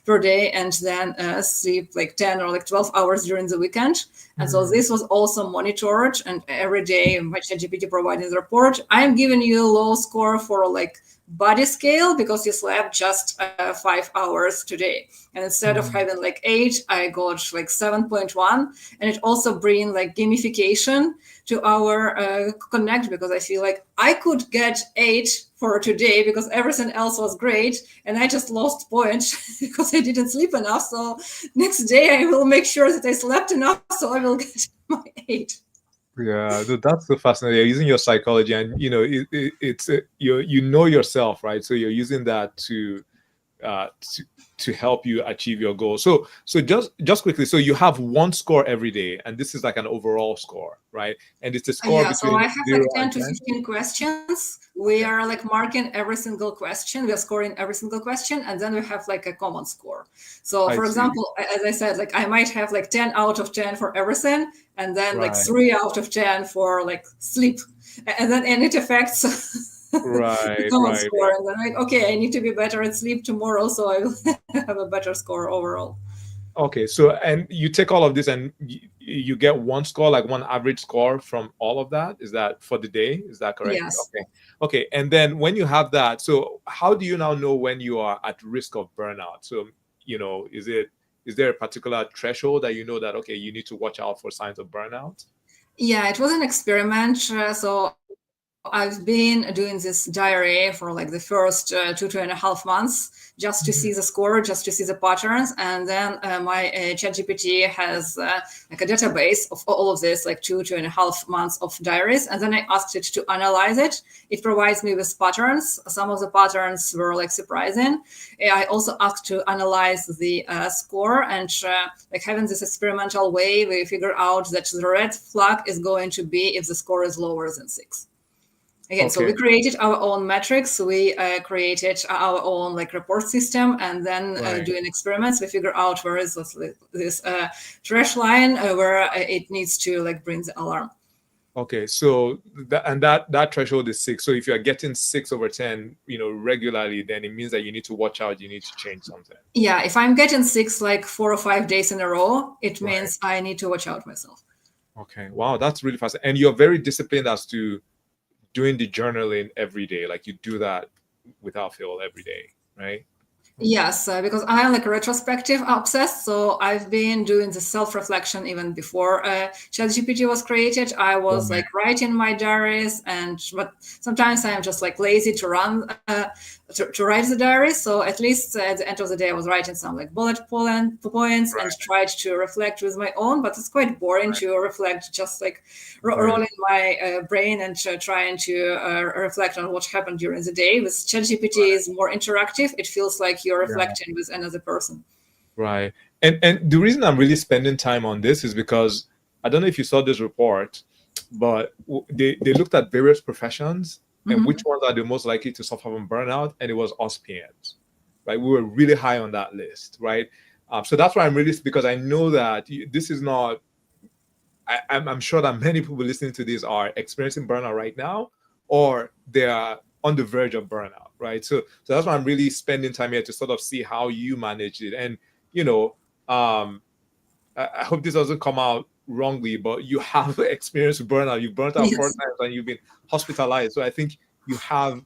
per day, and then sleep like 10 or like 12 hours during the weekend. And so mm. this was also monitored. And every day, my ChatGPT providing the report. I'm giving you a low score for like body scale because you slept just 5 hours today, and instead of Mm. having like 8, I got like 7.1. And it also bring like gamification to our connect, because I feel like I could get 8 for today because everything else was great, and I just lost points because I didn't sleep enough. So next day I will make sure that I slept enough, so I will get my 8. Yeah, that's so fascinating. You're using your psychology, and it's you know yourself, right? So you're using that uh, to to help you achieve your goal. So just quickly, so you have one score every day, and this is like an overall score, right? And it's a score Yeah, so I between have like 0 10 and to 10. 15 questions. We Okay. are like marking every single question. We are scoring every single question, and then we have like a common score. So I for see. example, as I said, like I might have like 10 out of 10 for everything, and then like Right. 3 out of 10 for like sleep. And then and it affects Right, common right, score. And then like, okay, I need to be better at sleep tomorrow, so I will have a better score overall. Okay, so and you take all of this and you get one score, like one average score from all of that. Is that for the day? Is that correct? Yes. Okay. Okay. And then when you have that, so how do you now know when you are at risk of burnout? So, is there a particular threshold that you know that, okay, you need to watch out for signs of burnout? Yeah, it was an experiment. So I've been doing this diary for like the first 2.5 months, just to see the Mhm. score, just to see the patterns. And then my ChatGPT has like a database of all of this, like 2.5 months of diaries. And then I asked it to analyze it. It provides me with patterns. Some of the patterns were like surprising. I also asked to analyze the score, and like having this experimental way, we figure out that the red flag is going to be if the score is lower than 6. Again, so Okay. we created our own metrics. We created our own like report system, and then Right. doing experiments, we figure out where is this trash line where it needs to like bring the alarm. Okay. So that threshold is 6. So if you're getting 6/10, regularly, then it means that you need to watch out. You need to change something. Yeah, if I'm getting 6 like 4 or 5 days in a row, it Right. means I need to watch out myself. Okay. Wow, that's really fascinating. And you're very disciplined as to doing the journaling every day. Like you do that without fail every day, right? Yes, because I am like retrospective obsessed. So I've been doing the self-reflection even before ChatGPT was created. I was Right. like writing my diaries, but sometimes I'm just like lazy to run to write the diary. So at least at the end of the day, I was writing some like points and Right. tried to reflect with my own. But it's quite boring to reflect, just like Right. rolling my brain and trying to reflect on what happened during the day. With ChatGPT is more interactive. It feels like you're Yeah. reflecting with another person. Right. And the reason I'm really spending time on this is because I don't know if you saw this report, but they looked at various professions and which Mm-hmm. ones are the most likely to suffer from burnout, and it was us PMs. Right? We were really high on that list, right? So that's why I'm really, because I know that this is not. I'm sure that many people listening to this are experiencing burnout right now, or they are on the verge of burnout, right? So that's why I'm really spending time here to sort of see how you manage it. And you know, um, I hope this doesn't come out wrongly, but you have experienced burnout. You've burnt out 4 Yes. times and you've been hospitalized. So I think you have,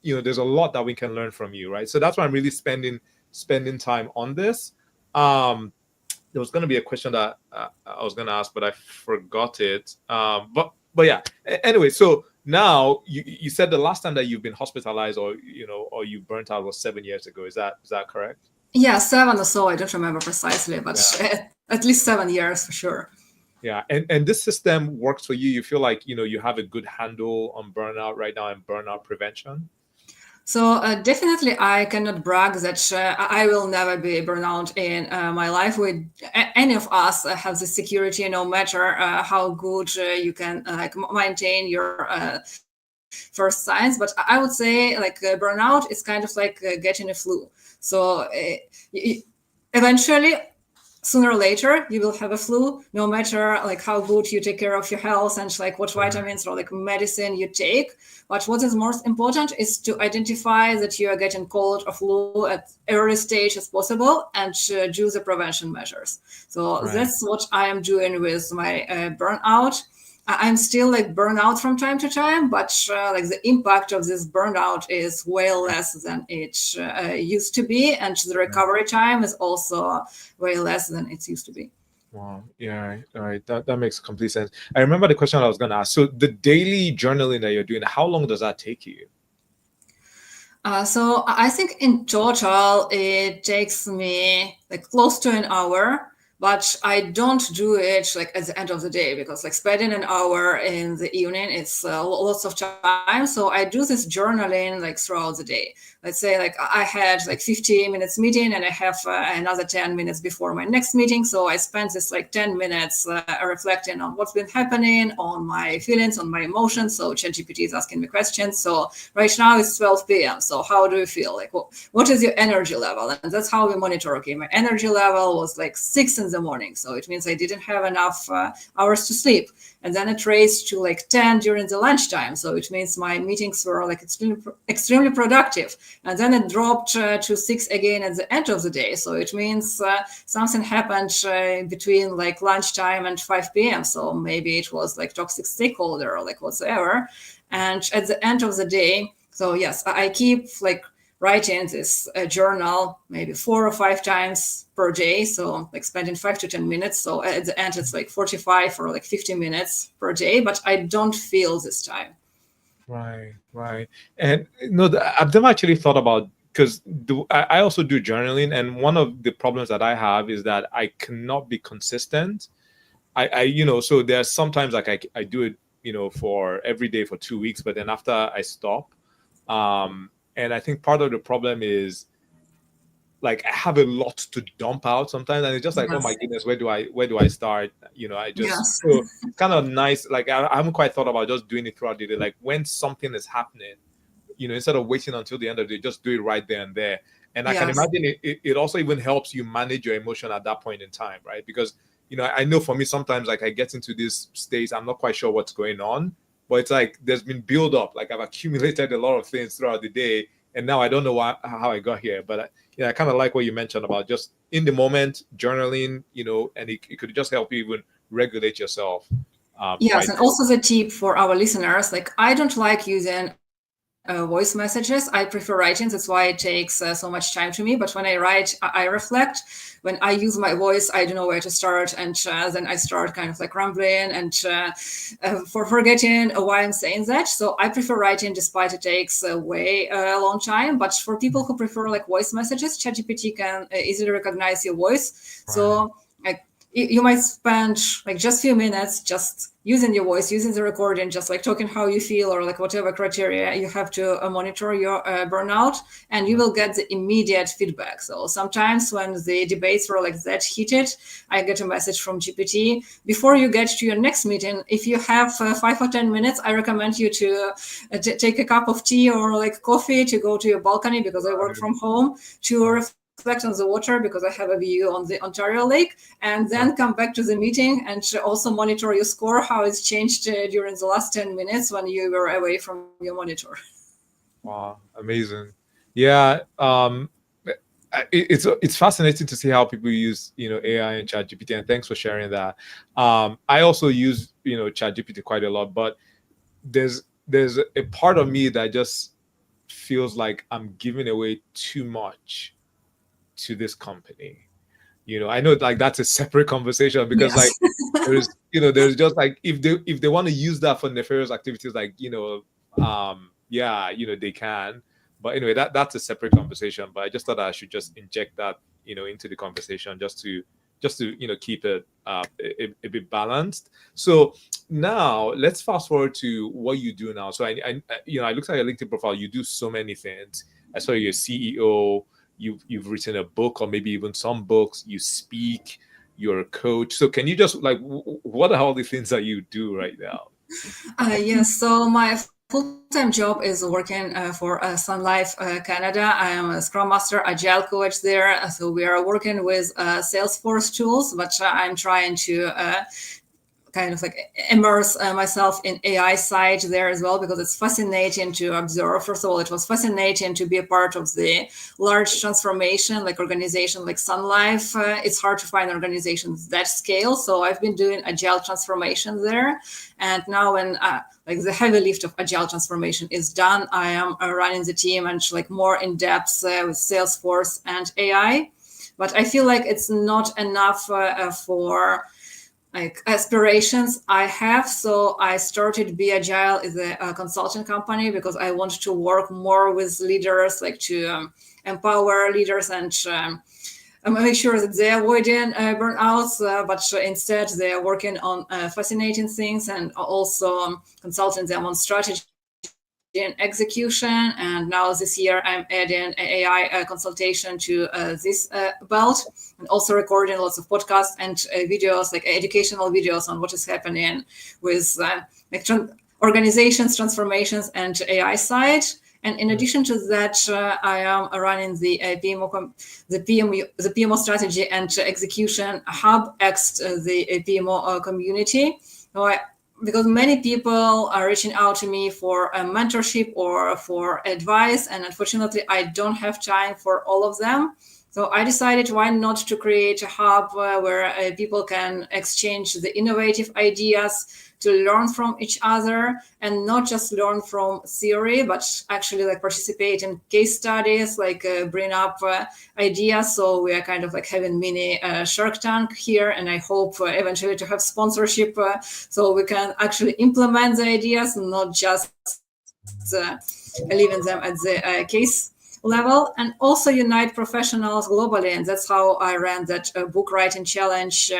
there's a lot that we can learn from you, right? So that's why I'm really spending time on this. There was going to be a question that I was going to ask, but I forgot it. But yeah. Anyway, so now you said the last time that you've been hospitalized or you burnt out was 7 years ago. Is that correct? Yeah, 7 or so. I don't remember precisely, but Yeah. at least 7 years for sure. Yeah. And this system works for you. You feel like you have a good handle on burnout right now and burnout prevention. So definitely, I cannot brag that I will never be burnout in my life. Any of us have the security, no matter how good you can like maintain your first signs. But I would say like burnout is kind of like getting a flu. So eventually, sooner or later you will have a flu, no matter like how good you take care of your health and like what vitamins or like medicine you take. But what is most important is to identify that you are getting cold or flu at early stage as possible, and do the prevention measures. So Right. that's what I am doing with my burnout. I'm still like burnout from time to time, but like the impact of this burnout is way less than it used to be, and the recovery time is also way less than it used to be. Wow. Yeah. All right. That makes complete sense. I remember the question I was going to ask. So the daily journaling that you're doing, how long does that take you? So I think in total it takes me like close to an hour, but I don't do it like at the end of the day, because like spending an hour in the evening, it's lots of time. So I do this journaling like throughout the day. Let's say like I had like 15 minutes meeting and I have another 10 minutes before my next meeting. So I spend this like 10 minutes reflecting on what's been happening, on my feelings, on my emotions. So ChatGPT is asking me questions. So right now it's 12 p.m. So how do you feel? Like, what is your energy level? And that's how we monitor. Okay, my energy level was like 6 in in the morning. So it means I didn't have enough hours to sleep. And then it raised to like 10 during the lunchtime. So it means my meetings were like extremely productive. And then it dropped to 6 again at the end of the day. So it means something happened between like lunchtime and 5 p.m. So maybe it was like toxic stakeholder or like whatsoever. And at the end of the day, so yes, I keep like writing this journal maybe 4 or 5 times per day. So like spending 5 to 10 minutes. So at the end, it's like 45 or like 50 minutes per day, but I don't feel this time. Right. And no, I've never actually thought about, because I also do journaling, and one of the problems that I have is that I cannot be consistent. So there's sometimes like I do it, for every day for 2 weeks, but then after I stop. And I think part of the problem is like I have a lot to dump out sometimes, and it's just like, oh my goodness, where do I start? I just so it's kind of nice. Like I haven't quite thought about just doing it throughout the day. Like when something is happening, instead of waiting until the end of the day, just do it right there and there. And I can imagine it also even helps you manage your emotion at that point in time, right? Because I know for me sometimes like I get into this state, I'm not quite sure what's going on. But it's like there's been build up. Like I've accumulated a lot of things throughout the day, and now I don't know how I got here. But I kind of like what you mentioned about just in the moment journaling, and it could just help you even regulate yourself. Yes, and also the tip for our listeners, like I don't like using voice messages. I prefer writing. That's why it takes so much time to me. But when I write, I reflect. When I use my voice, I don't know where to start. And then I start kind of like rambling and forgetting why I'm saying that. So I prefer writing despite it takes a long time. But for people who prefer like voice messages, ChatGPT can easily recognize your voice. Right. So you might spend like just a few minutes just using your voice, using the recording, just like talking how you feel or like whatever criteria you have to monitor your burnout, and you will get the immediate feedback. So sometimes when the debates were like that heated, I get a message from GPT. Before you get to your next meeting, if you have 5 or 10 minutes, I recommend you to take a cup of tea or like coffee, to go to your balcony because I work from home, to reflect on the water because I have a view on the Ontario Lake, and then come back to the meeting and also monitor your score, how it's changed during the last 10 minutes when you were away from your monitor. Wow, amazing. Yeah, it's fascinating to see how people use AI and ChatGPT, and thanks for sharing that. I also use ChatGPT quite a lot, but there's a part of me that just feels like I'm giving away too much to this company. I know like that's a separate conversation because like there's just like if they want to use that for nefarious activities, like they can. But anyway, that's a separate conversation. But I just thought I should just inject that into the conversation just to keep it a bit balanced. So now let's fast forward to what you do now. So I looked at your LinkedIn profile. You do so many things. I saw you're a CEO. You've written a book, or maybe even some books. You speak. You're a coach. So can you just like what are all the things that you do right now? Yes. So my full-time job is working for Sun Life Canada. I am a Scrum Master, Agile coach there. So we are working with Salesforce tools, but I'm trying to kind of like immerse myself in AI side there as well, because it's fascinating to observe. First of all, it was fascinating to be a part of the large transformation, like organization like Sun Life. It's hard to find organizations that scale. So I've been doing Agile transformation there. And now when like the heavy lift of Agile transformation is done, I am running the team and like more in depth with Salesforce and AI. But I feel like it's not enough for like aspirations I have. So I started Be Agile as a consulting company because I want to work more with leaders, like to empower leaders and make sure that they're avoiding burnouts, but instead they're working on fascinating things, and also consulting them on strategy and execution. And now this year I'm adding AI consultation to this belt, and also recording lots of podcasts and videos, like educational videos on what is happening with organizations, transformations, and AI side. And in addition to that, I am running the PMO strategy and execution hub ex the PMO community. So because many people are reaching out to me for a mentorship or for advice, and unfortunately, I don't have time for all of them. So I decided why not to create a hub where people can exchange the innovative ideas, to learn from each other, and not just learn from theory, but actually like participate in case studies, like bring up ideas. So we are kind of like having mini Shark Tank here, and I hope eventually to have sponsorship so we can actually implement the ideas, not just leaving them at the case level, and also unite professionals globally. And that's how I ran that book writing challenge,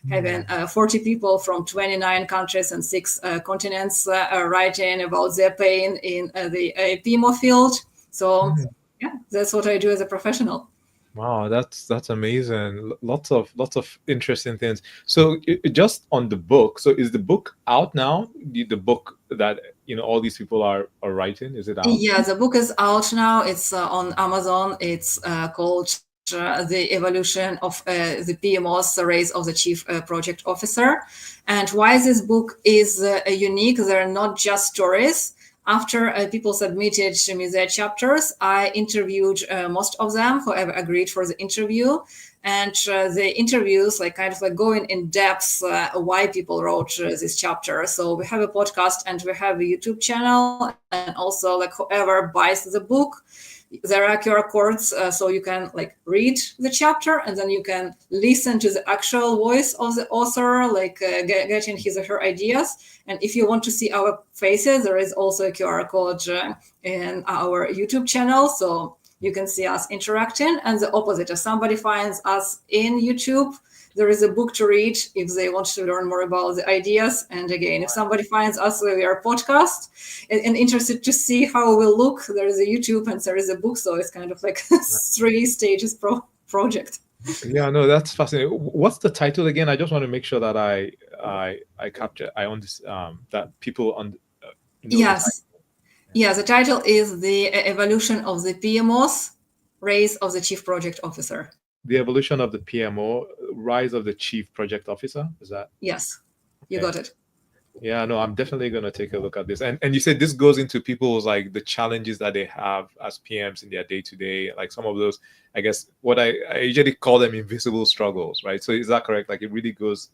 having 40 people from 29 countries and 6 continents writing about their pain in the PMO field. So yeah, that's what I do as a professional. Wow, that's amazing. Lots of interesting things. So just on the book, so is the book out now? The book that all these people are writing, is it out? Yeah, the book is out now. It's on Amazon. It's called The Evolution of the PMO's Race of the Chief Project Officer. And why this book is unique, they're not just stories. After people submitted to me their chapters, I interviewed most of them who have agreed for the interview. And the interviews kind of going in depth why people wrote this chapter. So we have a podcast and we have a YouTube channel, and also whoever buys the book, there are QR codes, so you can read the chapter, and then you can listen to the actual voice of the author, getting his or her ideas. And if you want to see our faces, there is also a QR code in our YouTube channel, so you can see us interacting. And the opposite, if somebody finds us in YouTube, there is a book to read if they want to learn more about the ideas. And again, if somebody finds us with our podcast and interested to see how we look, there is a YouTube and there is a book. So it's kind of like 3 stages project. Yeah, no, that's fascinating. What's the title again? I just want to make sure that I capture, I understand that people on. Yes. Yeah, the title is The Evolution of the PMO's Race of the Chief Project Officer. The Evolution of the PMO, Rise of the Chief Project Officer. Is that? Yes, you got it. Yeah, no, I'm definitely going to take a look at this. And you said this goes into people's the challenges that they have as PMs in their day-to-day, some of those, I guess, what I usually call them invisible struggles, right? So is that correct? It really goes,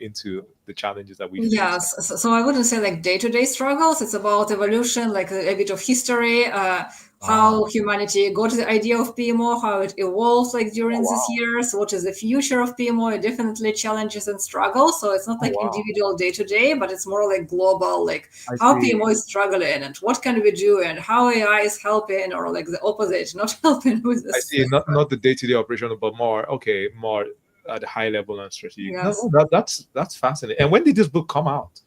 into the challenges that we face. Yes. So I wouldn't say day-to-day struggles. It's about evolution, a bit of history, how humanity got the idea of PMO, how it evolved during these years, what is the future of PMO, definitely challenges and struggles. So it's not individual day-to-day, but it's more global, how PMO is struggling and what can we do and how AI is helping, or the opposite, not helping with this. I see, not the day-to-day operation, but more at the high level and strategic. Yes. No, that's fascinating. And when did this book come out?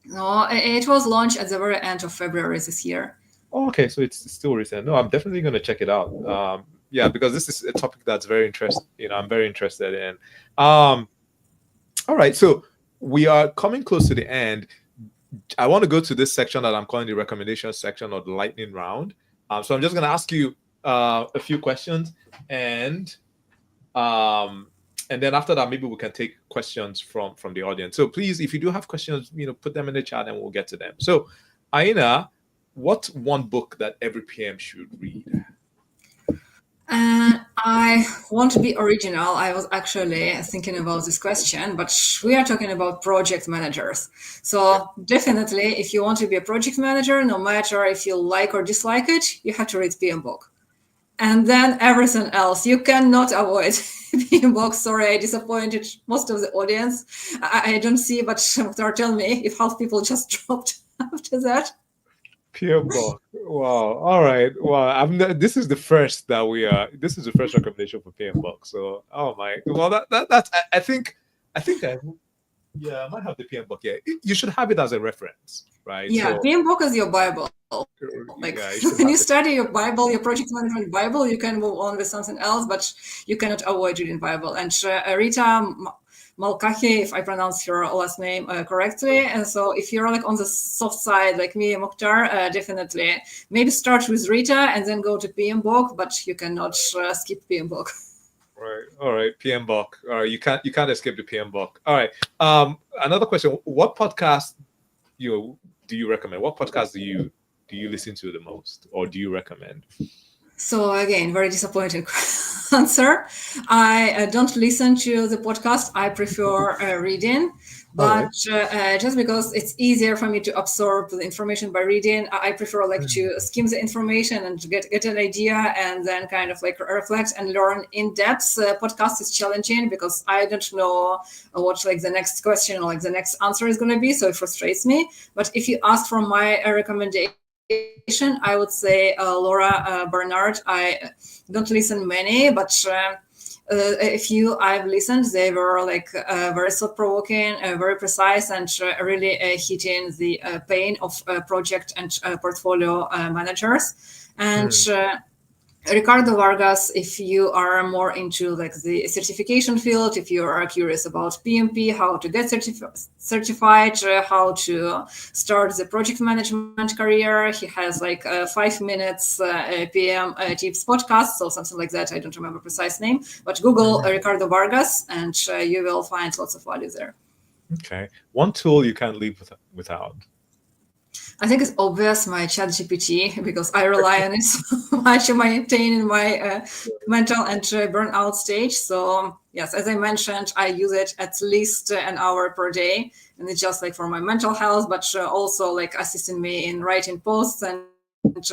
No, it was launched at the very end of February this year. Oh, okay, so it's still recent. No, I'm definitely going to check it out. Yeah, because this is a topic that's very interesting. I'm very interested in. All right, so we are coming close to the end. I want to go to this section that I'm calling the recommendation section, or the lightning round. So I'm just going to ask you a few questions, and then after that, maybe we can take questions from the audience. So please, if you do have questions, put them in the chat and we'll get to them. So, Aina, what's one book that every PM should read? I want to be original. I was actually thinking about this question, but we are talking about project managers. So definitely, if you want to be a project manager, no matter if you like or dislike it, you have to read PM book. And then everything else, you cannot avoid PM book. Sorry, I disappointed most of the audience. I don't see, but tell me if half people just dropped after that. PM book. Wow. All right. Wow. This is the first that we are. This is the first recommendation for PM book. So, oh my. Well, that's. I think. Yeah, I might have the PM book. Yeah, you should have it as a reference, right? Yeah, so, PM book is your Bible. When you study your Bible, your project management Bible, you can move on with something else, but you cannot avoid reading Bible. And Rita, Malkahi, if I pronounce your last name correctly. And so if you're like on the soft side, like me, Mokhtar, definitely maybe start with Rita and then go to PMBOK, but you cannot skip PMBOK. Right. All right. PMBOK. All right. You can't escape the PMBOK. All right. Another question. What podcast do you recommend? What podcast do you listen to the most, or do you recommend? So again, very disappointing answer. I don't listen to the podcast. I prefer reading, All right. but just because it's easier for me to absorb the information by reading, I prefer like to skim the information and to get an idea and then kind of like reflect and learn in depth. Podcast is challenging because I don't know what like the next question or like the next answer is going to be, so it frustrates me. But if you ask for my recommendation, I would say Laura Bernard. I don't listen many, but a few I've listened. They were like very thought-provoking, very precise, and really hitting the pain of project and portfolio managers. And Ricardo Vargas, if you are more into like the certification field, if you are curious about PMP, how to get certified, how to start the project management career, he has like 5 minutes PM tips podcast, so something like that. I don't remember precise name, but Google Ricardo Vargas and you will find lots of value there. Okay. One tool you can't live without. I think it's obvious my ChatGPT because I rely on it so much to maintain my mental and burnout stage. So yes, as I mentioned, I use it at least an hour per day, and it's just like for my mental health, but also like assisting me in writing posts and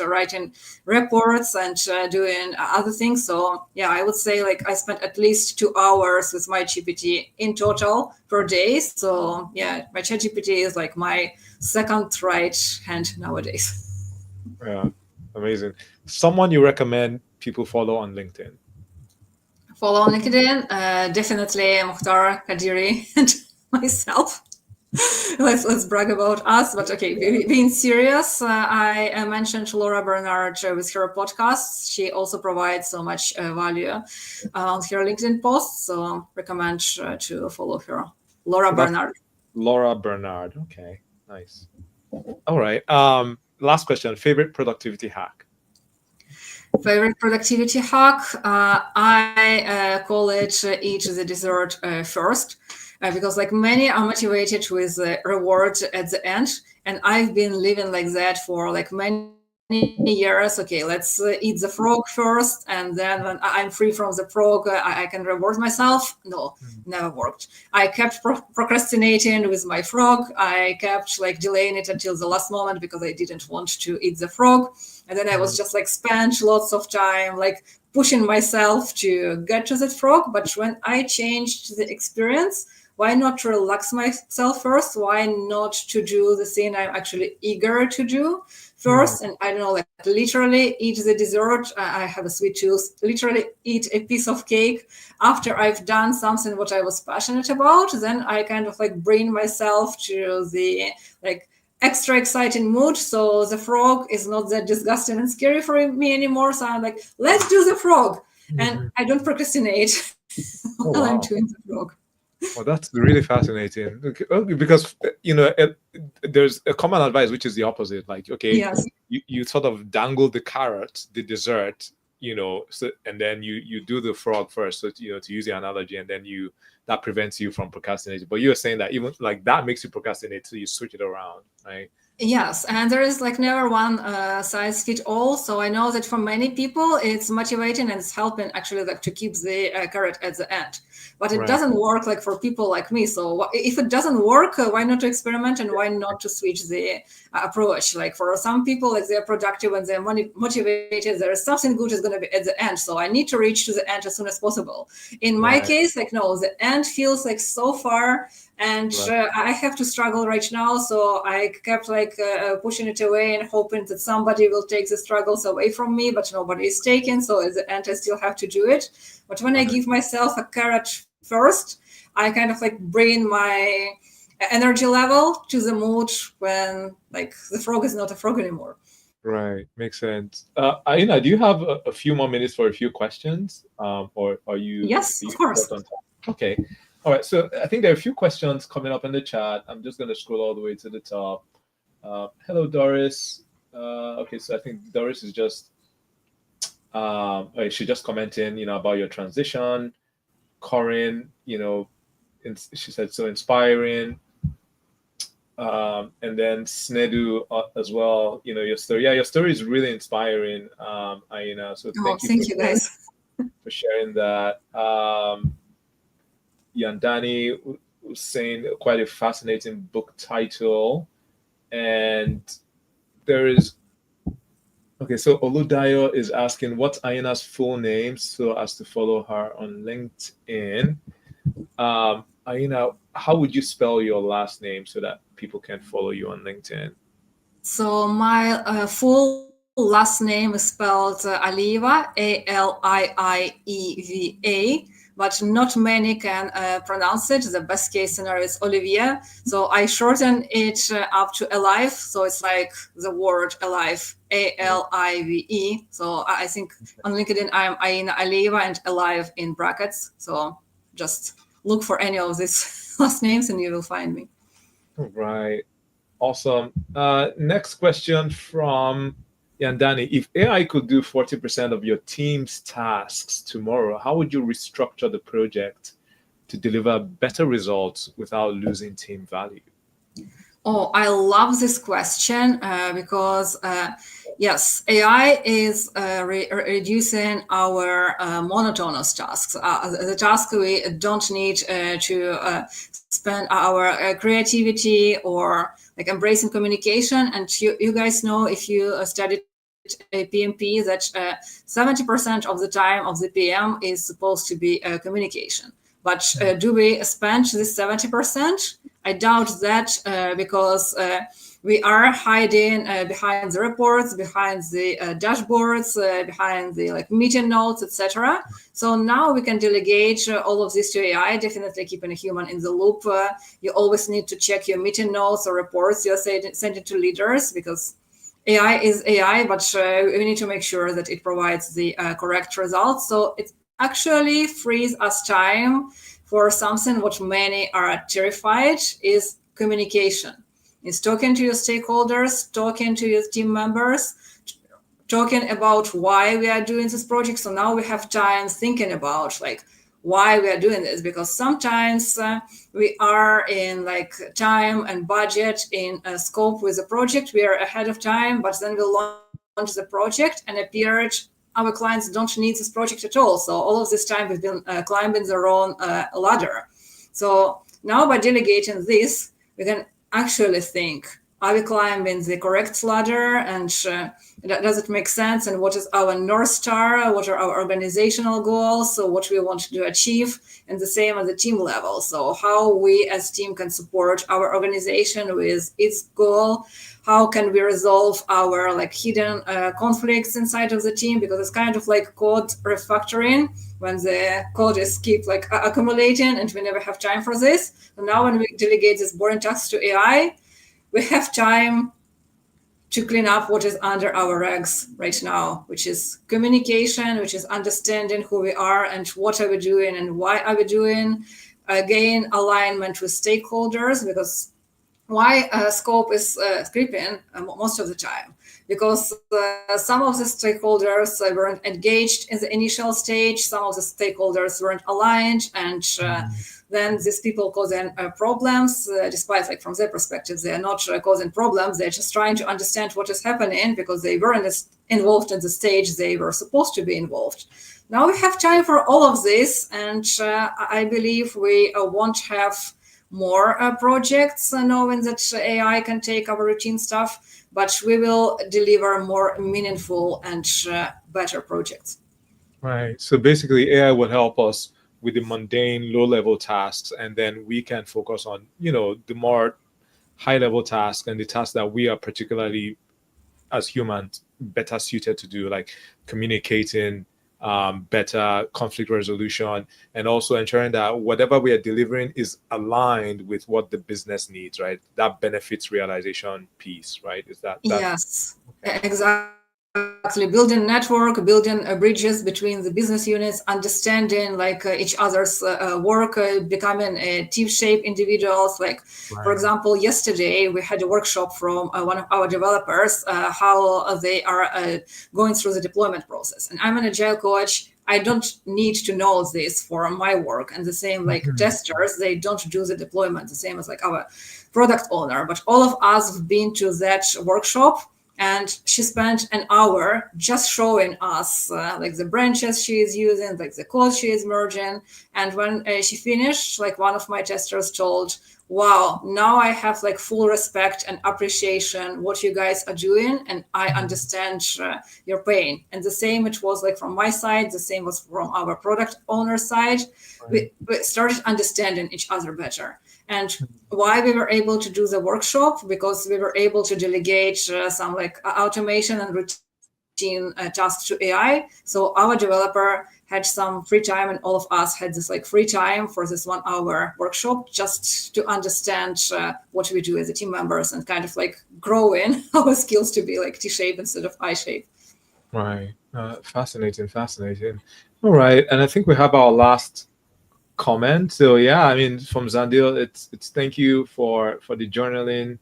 writing reports and doing other things. So yeah, I would say like I spent at least 2 hours with my GPT in total per day. So yeah, my ChatGPT is like my second right hand nowadays. Yeah, amazing. Someone you recommend people follow on LinkedIn? Follow on LinkedIn, definitely Mokhtar Kadiri and myself. let's brag about us, but okay, being serious, I mentioned Laura Bernard with her podcasts. She also provides so much value on her LinkedIn posts, so recommend to follow her. Laura Bernard. Laura Bernard. Okay, nice. All right. Last question. Favorite productivity hack? Favorite productivity hack? I call it eat the dessert first. Because like many are motivated with the reward at the end, and I've been living like that for like many years. Okay, let's eat the frog first, and then when I'm free from the frog, I can reward myself. No, never worked. I kept procrastinating with my frog. I kept like delaying it until the last moment because I didn't want to eat the frog, and then I was just like spent lots of time like pushing myself to get to that frog. But when I changed the experience, why not relax myself first? Why not to do the thing I'm actually eager to do first? And I don't know, like literally eat the dessert. I have a sweet tooth. Literally eat a piece of cake after I've done something what I was passionate about. Then I kind of like bring myself to the like extra exciting mood. So the frog is not that disgusting and scary for me anymore. So I'm like, let's do the frog. And I don't procrastinate while I'm doing the frog. Well, that's really fascinating because there's a common advice which is the opposite. Like, okay, yes. you sort of dangle the carrot, the dessert, and then you do the frog first. So to use the analogy, and then that prevents you from procrastinating. But you're saying that even like that makes you procrastinate, so you switch it around, right? Yes, and there is like never one size fit all. So I know that for many people, it's motivating and it's helping actually like to keep the carrot at the end. But it doesn't work like for people like me. So if it doesn't work, why not to experiment and why not to switch the approach? Like for some people, like they're productive and they're motivated, there is something good is going to be at the end. So I need to reach to the end as soon as possible. In my case, like no, the end feels like so far. And I have to struggle right now. So I kept like pushing it away and hoping that somebody will take the struggles away from me, but nobody is taken. So at the end, I still have to do it. But when I give myself a carrot first, I kind of like bring my energy level to the mood when like the frog is not a frog anymore. Right, makes sense. Aina, do you have a few more minutes for a few questions, or are you? Yes, of course. Okay. All right, so I think there are a few questions coming up in the chat. I'm just going to scroll all the way to the top. Hello, Doris. Okay, so I think Doris is just she's just commenting, about your transition. Corinne, she said so inspiring. And then Snedu as well. Your story. Yeah, your story is really inspiring, Aina. So Oh, thank you thank you, guys. for sharing that. Yandani was saying quite a fascinating book title. And there is, okay, so Oludayo is asking what's Aina's full name so as to follow her on LinkedIn. Aina, how would you spell your last name so that people can follow you on LinkedIn? So my full last name is spelled Aliieva, Aliieva, but not many can pronounce it. The best case scenario is Olivier. So I shorten it up to Alive. So it's like the word Alive, Alive. So I think on LinkedIn I'm Aina Aliieva and Alive in brackets. So just look for any of these last names and you will find me. Right. Awesome. Next question from Yandani. If AI could do 40% of your team's tasks tomorrow, how would you restructure the project to deliver better results without losing team value? Oh, I love this question because, yes, AI is reducing our monotonous tasks, the tasks we don't need to spend our creativity or like embracing communication. And you guys know, if you studied a PMP, that 70% of the time of the PM is supposed to be communication. But do we spend this 70%? I doubt that because we are hiding behind the reports, behind the dashboards, behind the like meeting notes, etc. So now we can delegate all of this to AI, definitely keeping a human in the loop. You always need to check your meeting notes or reports you're sending to leaders because AI is AI, but we need to make sure that it provides the correct results. So it actually frees us time for something what many are terrified is communication. It's talking to your stakeholders, talking to your team members, talking about why we are doing this project. So now we have time thinking about like why we are doing this, because sometimes we are in like time and budget in a scope with the project. We are ahead of time, but then we launch the project and appeared our clients don't need this project at all. So all of this time we've been climbing the wrong ladder. So now by delegating this, we can actually think, are we climbing the correct ladder, and does it make sense, and what is our North Star, what are our organizational goals, so what we want to achieve, and the same at the team level. So how we as team can support our organization with its goal, how can we resolve our like hidden conflicts inside of the team, because it's kind of like code refactoring when the code is keep like accumulating and we never have time for this. So now when we delegate this boring tasks to AI, we have time to clean up what is under our regs right now, which is communication, which is understanding who we are and what are we doing and why are we doing. Again, alignment with stakeholders, because why scope is creeping most of the time, because some of the stakeholders weren't engaged in the initial stage, some of the stakeholders weren't aligned, and then these people causing problems, despite like from their perspective they are not causing problems, they're just trying to understand what is happening because they weren't involved in the stage they were supposed to be involved. Now we have time for all of this, and I believe we won't have more projects, knowing that AI can take our routine stuff, but we will deliver more meaningful and better projects. Right. So basically, AI would help us with the mundane, low-level tasks, and then we can focus on, the more high-level tasks and the tasks that we are particularly, as humans, better suited to do, like communicating, better conflict resolution, and also ensuring that whatever we are delivering is aligned with what the business needs, right? That benefits realization piece, right? Is that Yes, okay? exactly. actually building network, building bridges between the business units, understanding like each other's work, becoming team-shaped individuals. Like, for Right. example, yesterday we had a workshop from one of our developers, how they are going through the deployment process. And I'm an agile coach. I don't need to know this for my work. And the same like Mhm. testers, they don't do the deployment the same as like our product owner. But all of us have been to that workshop, and she spent an hour just showing us like the branches she is using, like the code she is merging. And when she finished, like one of my testers told, wow, now I have like full respect and appreciation what you guys are doing, and I understand your pain. And the same it was like from my side, the same was from our product owner side. Right. We started understanding each other better. And why we were able to do the workshop, because we were able to delegate some like automation and routine tasks to AI. So our developer had some free time, and all of us had this like free time for this 1 hour workshop just to understand what we do as a team members, and kind of like growing our skills to be like T-shape instead of I-shape. Right. Fascinating, fascinating. All right, and I think we have our last comment. So yeah, I mean, from Zandil, it's thank you for the journaling,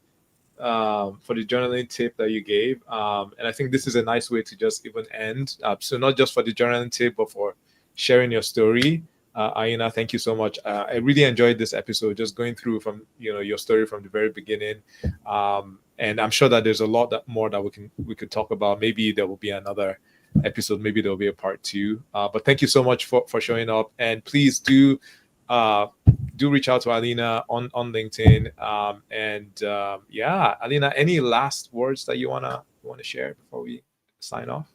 for the journaling tip that you gave. And I think this is a nice way to just even end. So not just for the journaling tip, but for sharing your story. Aina, thank you so much. I really enjoyed this episode, just going through from your story from the very beginning. And I'm sure that there's a lot more that we could talk about. Maybe there will be another episode. Maybe there will be a part two. But thank you so much for showing up. And please uh, do reach out to Alina on LinkedIn. Yeah, Alina, any last words that you wanna share before we sign off?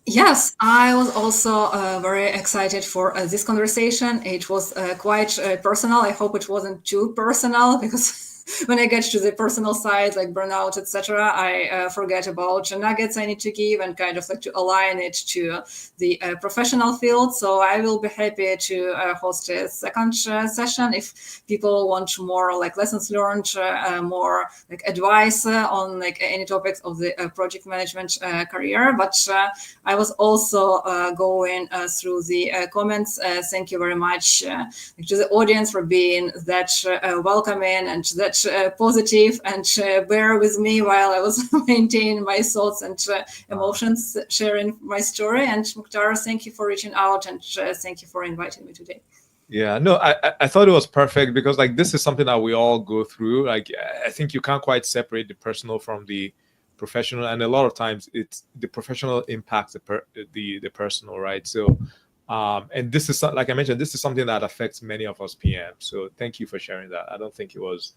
Yes, I was also very excited for this conversation. It was quite personal. I hope it wasn't too personal, because when I get to the personal side, like burnout, etc., I forget about the nuggets I need to give, and kind of like to align it to the professional field. So I will be happy to host a second session if people want more like lessons learned, more like advice on like any topics of the project management career. But I was also going through the comments. Thank you very much to the audience for being that welcoming and that positive, and bear with me while I was maintaining my thoughts and emotions, sharing my story. And Mukhtar, thank you for reaching out, and thank you for inviting me today. Yeah, no, I thought it was perfect because like this is something that we all go through. Like I think you can't quite separate the personal from the professional, and a lot of times it's the professional impacts the personal, right? So, and this is like I mentioned, this is something that affects many of us PM. So thank you for sharing that. I don't think it was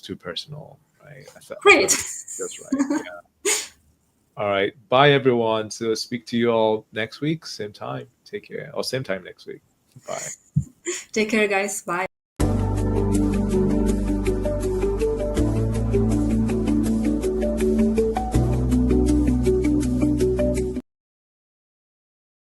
too personal, right? I thought Great. it was just right. Yeah. All right. Bye, everyone. So speak to you all next week, same time. Take care. Or same time next week. Bye. Take care, guys. Bye.